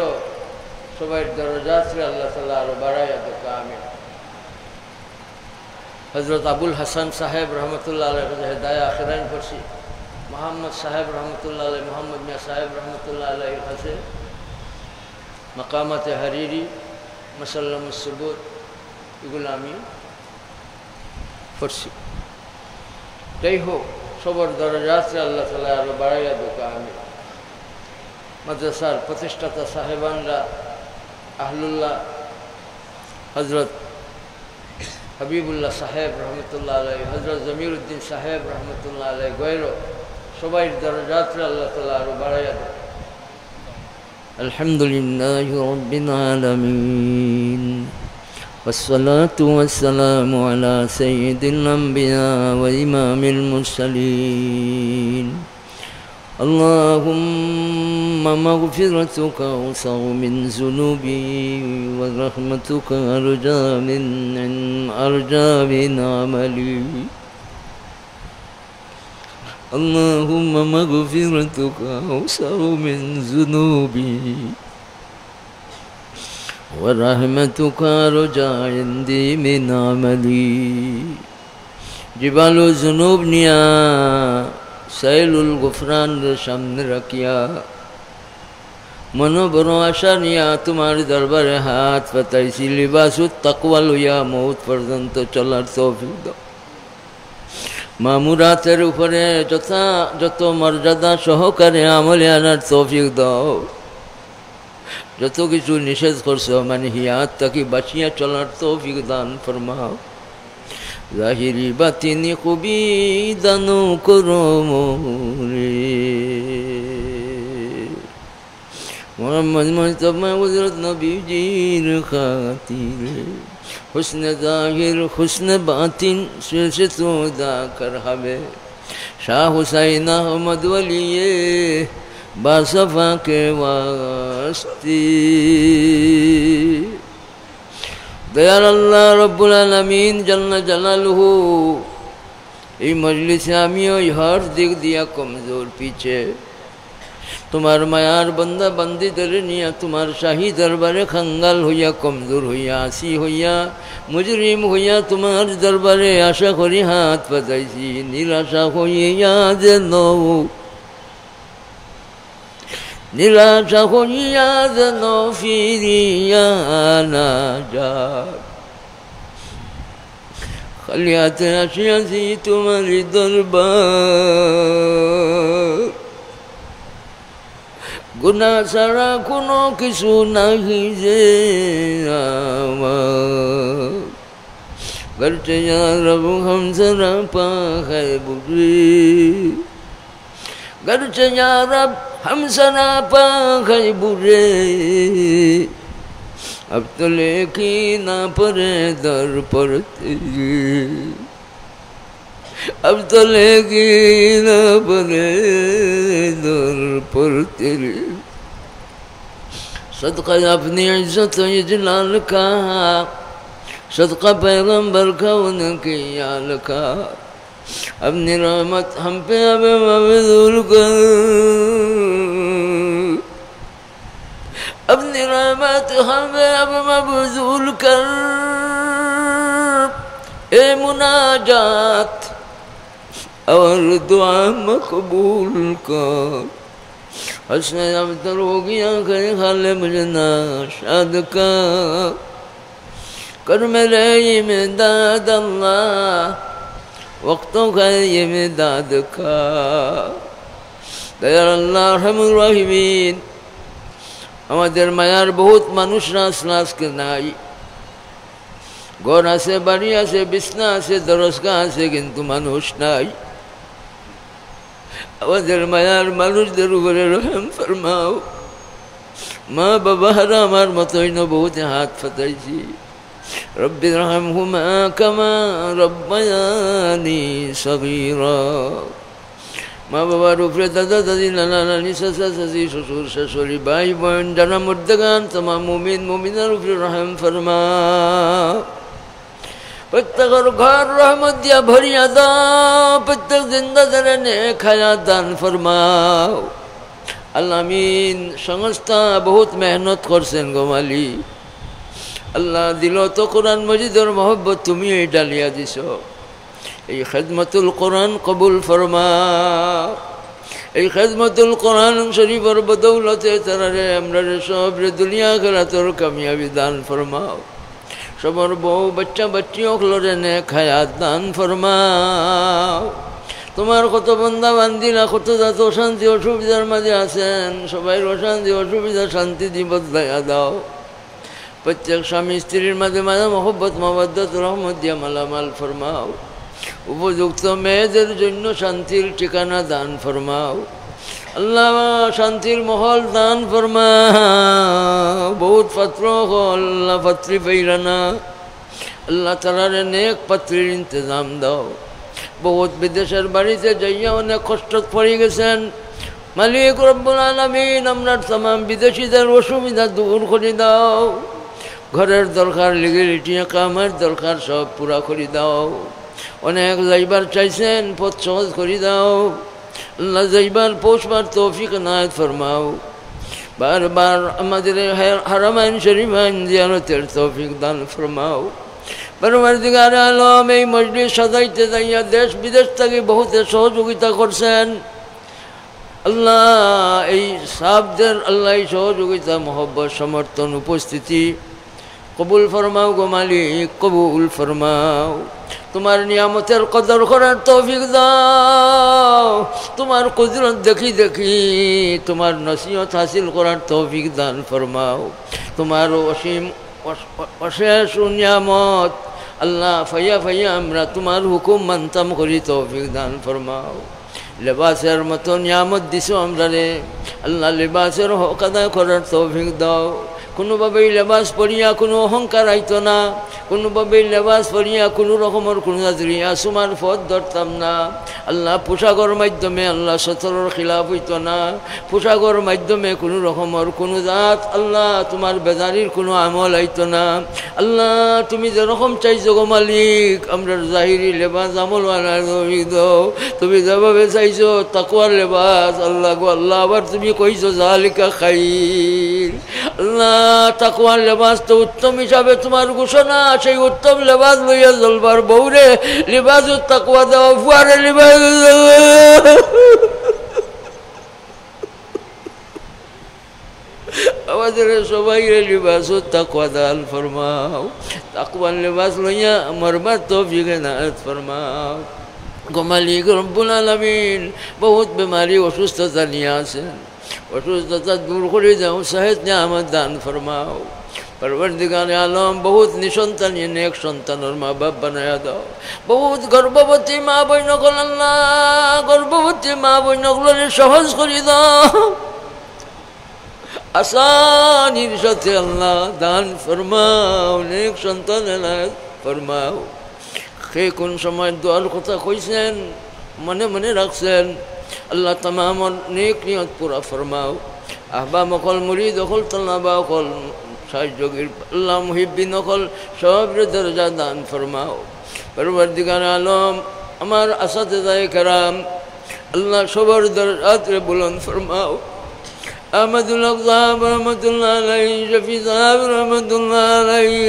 সবাই দরজাতে আল্লাহ তাআলা আরো বাড়াইয়া দেখ, আমিন। হজরত আবুল হাসান সাহেব রহমতুল্লাহ আলাইহির কাছে হেদায়া আখিরাইন পড়ছি। মোহাম্মদ সাহেব রহমতুল্লাহ আলাইহি, মোহাম্মদ মিয়া সাহেব রহমতুল্লাহ আলাইহির কাছে মাকামাতে হারিরি, মাসাল্লামুস সুবুত, এগুলো আমি পড়ছি। যাই হোক, সবার দরজাতে আল্লাহ তাআলা আরো বাড়াইয়া দেখ, আমিন। মাদ্রাসার প্রতিষ্ঠাতা সাহেবানরা, আহলুল্লাহ হজরত হাবিবুল্লাহ সাহেব রহমতুল্লাহ আলাইহি, হজরত জমির উদ্দিন সাহেব রহমতুল্লাহ আলাইহি, গৈর সবাই দরজাতে আল্লাহ তাআলা আরো বাড়াইয়া দেখ। আলহামদুলিল্লাহি রাব্বিল আলামিন, والصلاة والسلام على سيد الأنبياء وإمام المرسلين. اللهم مغفرتك أوسع من ذنوبي ورحمتك أرجى من عملي. اللهم مغفرتك أوسع من ذنوبي ورحمتك أرجى عندي من عملي. جبال الذنوب نیا سیل الغفران সামনে রাখিয়া মনো বড় আশা নিয়া তোমার দরবারে হাত পাতাইছি, লিবাসুত তাকওয়া লইয়া মৌত পর্যন্ত চলার তৌফিক দাও। মামুরাতের উপরে যত মর্যাদা সহকারে আমলে আনার তৌফিক দাও। যত কিছু নিষেধ করছো মানে হিয়াত তাকে বাঁচিয়া চলার তৌফিক দান ফরমাও। জাহিরি বাতিনি খুবই দানো করো মোরে। মোহাম্মদ মুস্তাফা হযরত নবীজির খাতিরে हुस्न ज़ाहिर हुस्न बातिन से सौदा कर हवे। शाह हुसैन अहमद वलिये बासफा के वास्ते। दयाल अल्लाह रब्बुल आलमीन जल्ल जलालुहु এই মজলিসে আমিও ইহার দিক দিয়া কমজোর পিছে তোমার মায়ার বন্দা বান্দিদের নিয়া তোমার শাহী দরবারে খাঙ্গাল হইয়া কমজোর হইয়া আসি হইয়া মুজরিম হইয়া তোমার দরবারে আশা করি হাত পাতাইছি। নিরাশা হইয়া যেন নিরাশা হইয়া যেন ফিরিয়া না যায়। খালি হাতে আসিয়াছি তোমার দরবার, গুনাহ ছাড়া কোনো কিছু নাহি যে আমার। গরচে ইয়া রব হামসা না পাহে বুঝে, গরচে ইয়া রব হামসা না পাহে বুঝে। अब तो लेकी ना परे दर पर तेरे, अब तो लेकी ना परे दर पर तेरे। सदका अपनी इज्जत इजलाल का, सदका पैगंबर का उनके याल का। अपनी रहमत हम पे अब मबदूल कर, अपनी रहमत हमें अब मबज़ूल कर। ए मुनाजात और दुआ मकबूल कर। हसन अब तर हो गया करे खाले मुझे नाशाद का। कर मेरे इमदाद अल्लाह वक्तों का इमदाद का। दया अल्लाह रहमुर रहीमीन। আমাদের মায়ার বহুত মানুষরা আজকে নাই। ঘর আছে, বাড়ি আছে, বিছনা আছে, দরজগা আছে, কিন্তু মানুষ নাই। আমাদের মায়ার মানুষদের উপরে রহম ফরমাও। মা বাবারা আমার মতই বহুত হাত ফাটাইছি। রব্বি রহমহুমা কামা রব্বায়ানি সগীরা। মা বাবার উপরে দাদা দাদি নানা নানি চাচা চাচি শ্বশুর শাশুড়ি ভাই বোন জানা মুর্দাগান তমাম মুমিন মুমিনার উপরে রহম ফরমাও। প্রত্যেকের ঘর রহমত দিয়া ভরিয়া দাও। প্রত্যেক জিন্দাদের নেক হায়াত দান ফরমাও। আল্লাহ আমিন। সংস্থা বহুত মেহনত করছেন গো মালিক। আল্লাহ দিল তো কোরআন মজিদের মহব্বত তুমি ডালিয়া দিছ। এই খেদমতুল কোরআন কবুল ফরমাও। এই খেদমতুল কোরআন শরীফের বদৌলতে তারারে আমরা সব দুনিয়া আখিরাতের কামিয়াবি দান ফরমাও। সবার বউ বাচ্চা বাচ্চি অকলরে নেক হায়াত দান ফরমাও। তোমার কত বান্দা বান্দিরা কত যত অশান্তি অসুবিধার মাঝে আছেন, সবাই অশান্তি অসুবিধা শান্তি দি বদলাইয়া দাও। প্রত্যেক স্বামী স্ত্রীর মাঝে মাঝে মহব্বত মাওয়াদ্দাত রহমত দিয়া মালামাল ফরমাও। উপযুক্ত মেয়েদের জন্য শান্তির ঠিকানা দান ফরমাও। আল্লাহ শান্তির মহল দান ফরমাও। বহুত পাত্র আল্লাহ পাত্রী পাইরানা। আল্লাহ তালারে নেক পাত্রীর ইন্তজাম দাও। বহুত বিদেশের বাড়িতে যাইয়া অনেক কষ্ট পড়ে গেছেন। মালিক রব্বুল আলামিন আমরার তামাম বিদেশিদের অসুবিধা দূর করে দাও। ঘরের দরকার লিগেলিটি কামের দরকার সব পুরা করে দাও। অনেক যাইবার চাইছেন, পথ সহজ করে দাও। আল্লাহ যাইবার পৌঁছবার তৌফিক নায়েত ফরমাও। বারবার আমাদের হারামাইন শরীফাইন জিয়ারতের তৌফিক দান ফরমাও। পরওয়ারদিগার আলম এই মজলিস সাজাইতে যাইয়া দেশ বিদেশ থেকে বহুতে সহযোগিতা করছেন। আল্লাহ এই সাহাবদের আল্লাহ সহযোগিতা মহব্বত সমর্থন উপস্থিতি কবুল ফরমাও গো মালিক, কবুল ফরমাও। তোমার নিয়ামতের কদর করার তৌফিক দাও, তোমার কুদরত দেখি দেখি তোমার নসিহত হাসিল করার তৌফিক দান ফরমাও। তোমার অসীম অশেষ নিয়ামত আল্লাহ ফাইয়া ফাইয়া আমরা তোমার হুকুম মানতাম করি তৌফিক দান ফরমাও। লেবাসের মতো নিয়ামত দিছো আমরা রে আল্লাহ, লেবাসের হক আদায় করার তৌফিক দাও। কোনোভাবেই লেবাস পরিয়া কোনো অহংকার আইতো না, কোনোভাবেই লেবাস পরিয়া কোনো রকমের কোনো জাজরিয়া সুমার পথ ধরতাম না আল্লাহ। পোশাকর মাধ্যমে আল্লাহ সতরের খিলাফ হইতো না, পোশাকর মাধ্যমে কোনো রকমের কোনো জাত আল্লাহ তোমার বেজারির কোনো আমল আইতো না আল্লাহ। তুমি যেরকম চাইছো গো মালিক আমরা জাহিরি লেবাস আমল দাও, তুমি যেভাবে চাইছো তাকওয়ার লেবাস আল্লাহ গো আল্লাহ। আবার তুমি কইছো জালিকা খাইর আল্লাহ, তাকওয়ার লেবাস তো উত্তম হিসাবে তোমার ঘোষণা, সেই উত্তম লেবাস লইয়া চলবার বউরে লেবাস তাকওয়া দেওয়া ফুয়ারে লেবাস আমাদের সবাই লেবাস তাকওয়া দান ফরমাও। তাকওয়ার লেবাস লইয়া মরবার তৌফিক এনায়েত ফরমাও গো মালিক রব্বুল আলামিন। বহুত বেমারি অসুস্থতা নিয়ে আছেন, অসুস্থতা দূর করে দাও, সাহেব নিয়ামত দান ফরমাও। পরবর্তীকালে আলম বহুত নিঃসন্তান নেক সন্তানের মা বাপ বানায়া দাও। বহুত গর্ভবতী মা বই নকল আল্লাহ, গর্ভবতী মা বই নকলের সহজ করে দাও, আসানির সাথে আল্লাহ দান ফরমাও, নেক সন্তান এনায়েত ফরমাও। সে কোন সময় দোয়ার কথা কইছেন মনে মনে রাখছেন আল্লাহ, तमाम नेक नियत पूरा फरमाओ। आहबा मकल मुरीद अकल तलबा अकल साहिबजोगिर अल्लाह मुहिब्बिन अकल सबरे दर्जा दान फरमाओ। परवरदिगार आलम আমার আসাতেজায়ে কেরাম আল্লাহ সবার দরজাত রে বুলন্দ ফরমাও। আহমদুল হক সাহেব রহমতুল্লাহ আলাইহি, শফি সাহেব রহমতুল্লাহ আলাইহি,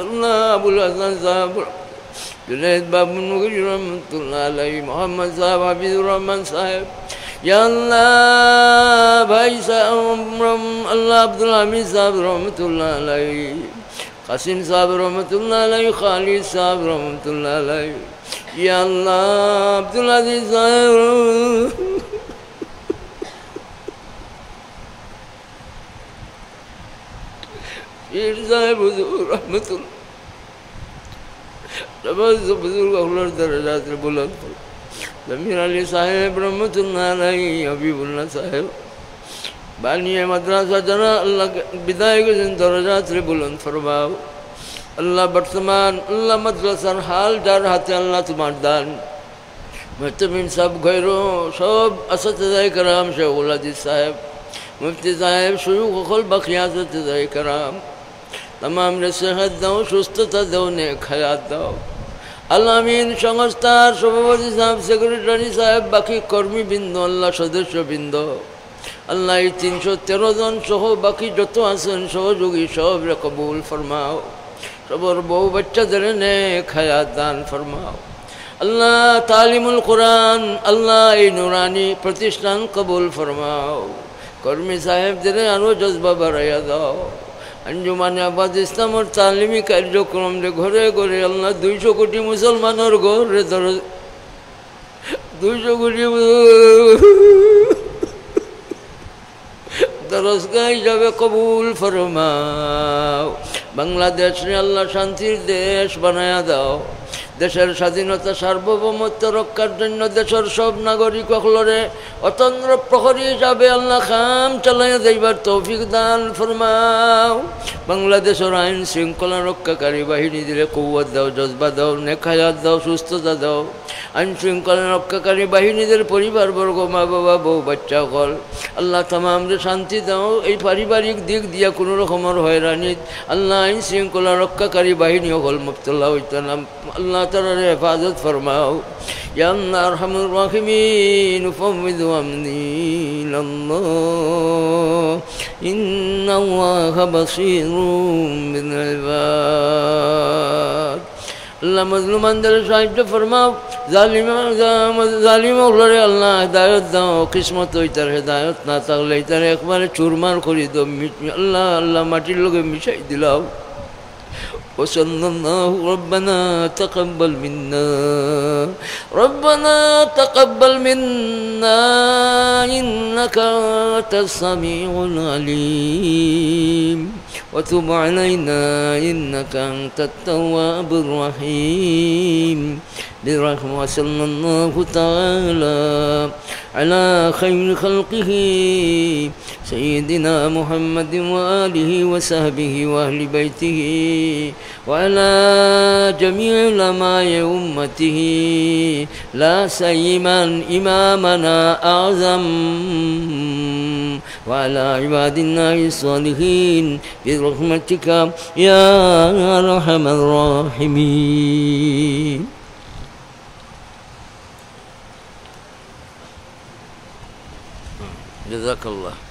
আল্লাহ আবুল হাসান সাহেব, जुनैद बाबू मुगीर रहमतुल्लाह अलैहि, मोहम्मद साहब, हाफिजुर रहमान साहब, या अल्लाह भाई साहब अल्लाह अब्दुल हमीद साहब रहमतुल्लाह अलैहि, कासिम साहब रहमतुल्लाह अलैहि, खालिद साहब रहमतुल्लाह अलैहि, या अल्लाह अब्दुल अजीज साहब पीर साहब हुजूर रहमतुल्लाह बुजुर्ग दर्जात बुलंद। जमीर अली साहेब रहमतुल्लाह अलैहि, हबीबुल्लाह साहेब बानिए मद्रासा जना अल्लाह विदाई के दर्जात बुलंद फरमाओ। अल्लाह वर्तमान अल्लाह मद्रासार हाल जार हाथे अल्लाह तुम्हार दान। मुहतमिम साहब गैरो सब असतिजाए कराम, शेखुल अजीज साहेब, मुफ्ती साहेब, शुयूख अकल बकिया असतिजाए कराम, तमाम ने सेहत दाओ, सुस्थता दाओ, नेक हयात दाओ। আলামিন সংস্থার সভাপতি সাহেব, সেক্রেটারি সাহেব, বাকি কর্মীবৃন্দ আল্লাহ সদস্যবৃন্দ আল্লাহ এই 313 জন সহ বাকি যত আছেন সহযোগী সবরে কবুল ফরমাও। সবার বউ বাচ্চাদের নেক হায়াত দান ফরমাও আল্লাহ। তালিমুল কোরআন আল্লাহ এই নুরানি প্রতিষ্ঠান কবুল ফরমাও। কর্মী সাহেবদের আরও জজবা বাড়াইয়া দাও। अंजुमाने आबाद इस्लाम और तालीमी कार्यक्रम रे घरे घरे अल्लाह 200 कोटी मुसलमानों घर रे 200 कोटी दरसगाह हिसाबे कबूल फरमाओ। बांग्लादेश ने अल्लाह शांतिर देश बनाया दाओ। देशर स्वाधीनता सार्वभौमत्व रक्षार जन्य देशर सब नागरिक सकलरे अतंत्र प्रहरी हिसाबे अल्लाह काम चालाइया जाइबार तौफिक दान फरमाओ। बांग्लादेशर आईन शृंखला रक्षाकारी बाहिनीदेर कौवत दाओ, जज्बा दाओ, नेक हायात दाओ, सुस्थता दाओ। आईन शृंखला रक्षाकारी बाहिनीदेर परिवारबर्ग, मा बाबा, बউ বাচ্চা সকল अल्लाह तमाम रे शांति दाओ। এই পারিবারিক দিক দিয়া কোনো রকমের হয়রানিত अल्लाह आईन शृंखला रक्षाकारी बाहिनी সকল মুবতলা হইতো না अल्लाह ताला हिफाजत फरमाओ। या अल्लाह अरहमुर राहिमीन उफव्विदु अम्री इलल्लाह इन्नल्लाह बसीरुम बिल इबाद। अल्लाह मज़लूमान दर साहिब फरमाओ। জালিম হলরে আল্লাহ হেদায়ত দাও, কিসমত হইতার হেদায়ত না থাকলে এটার একবারে চুরমার করি দাও, আল্লাহ আল্লাহ মাটির লোকে মিশাই দিলাম। وصلى الله ربنا تقبل منا ربنا تقبل منا إنك أنت السميع العليم وتب علينا إنك أنت التواب الرحيم برحمة. وصلى الله تعالى على خير خلقه سيدنا محمد وآله وصحبه وأهل بيته وعلى جميع علماء أمته لا سيما إمامنا أعظم وعلى عباد الله الصالحين برحمتك يا أرحم الراحمين. جزاك الله.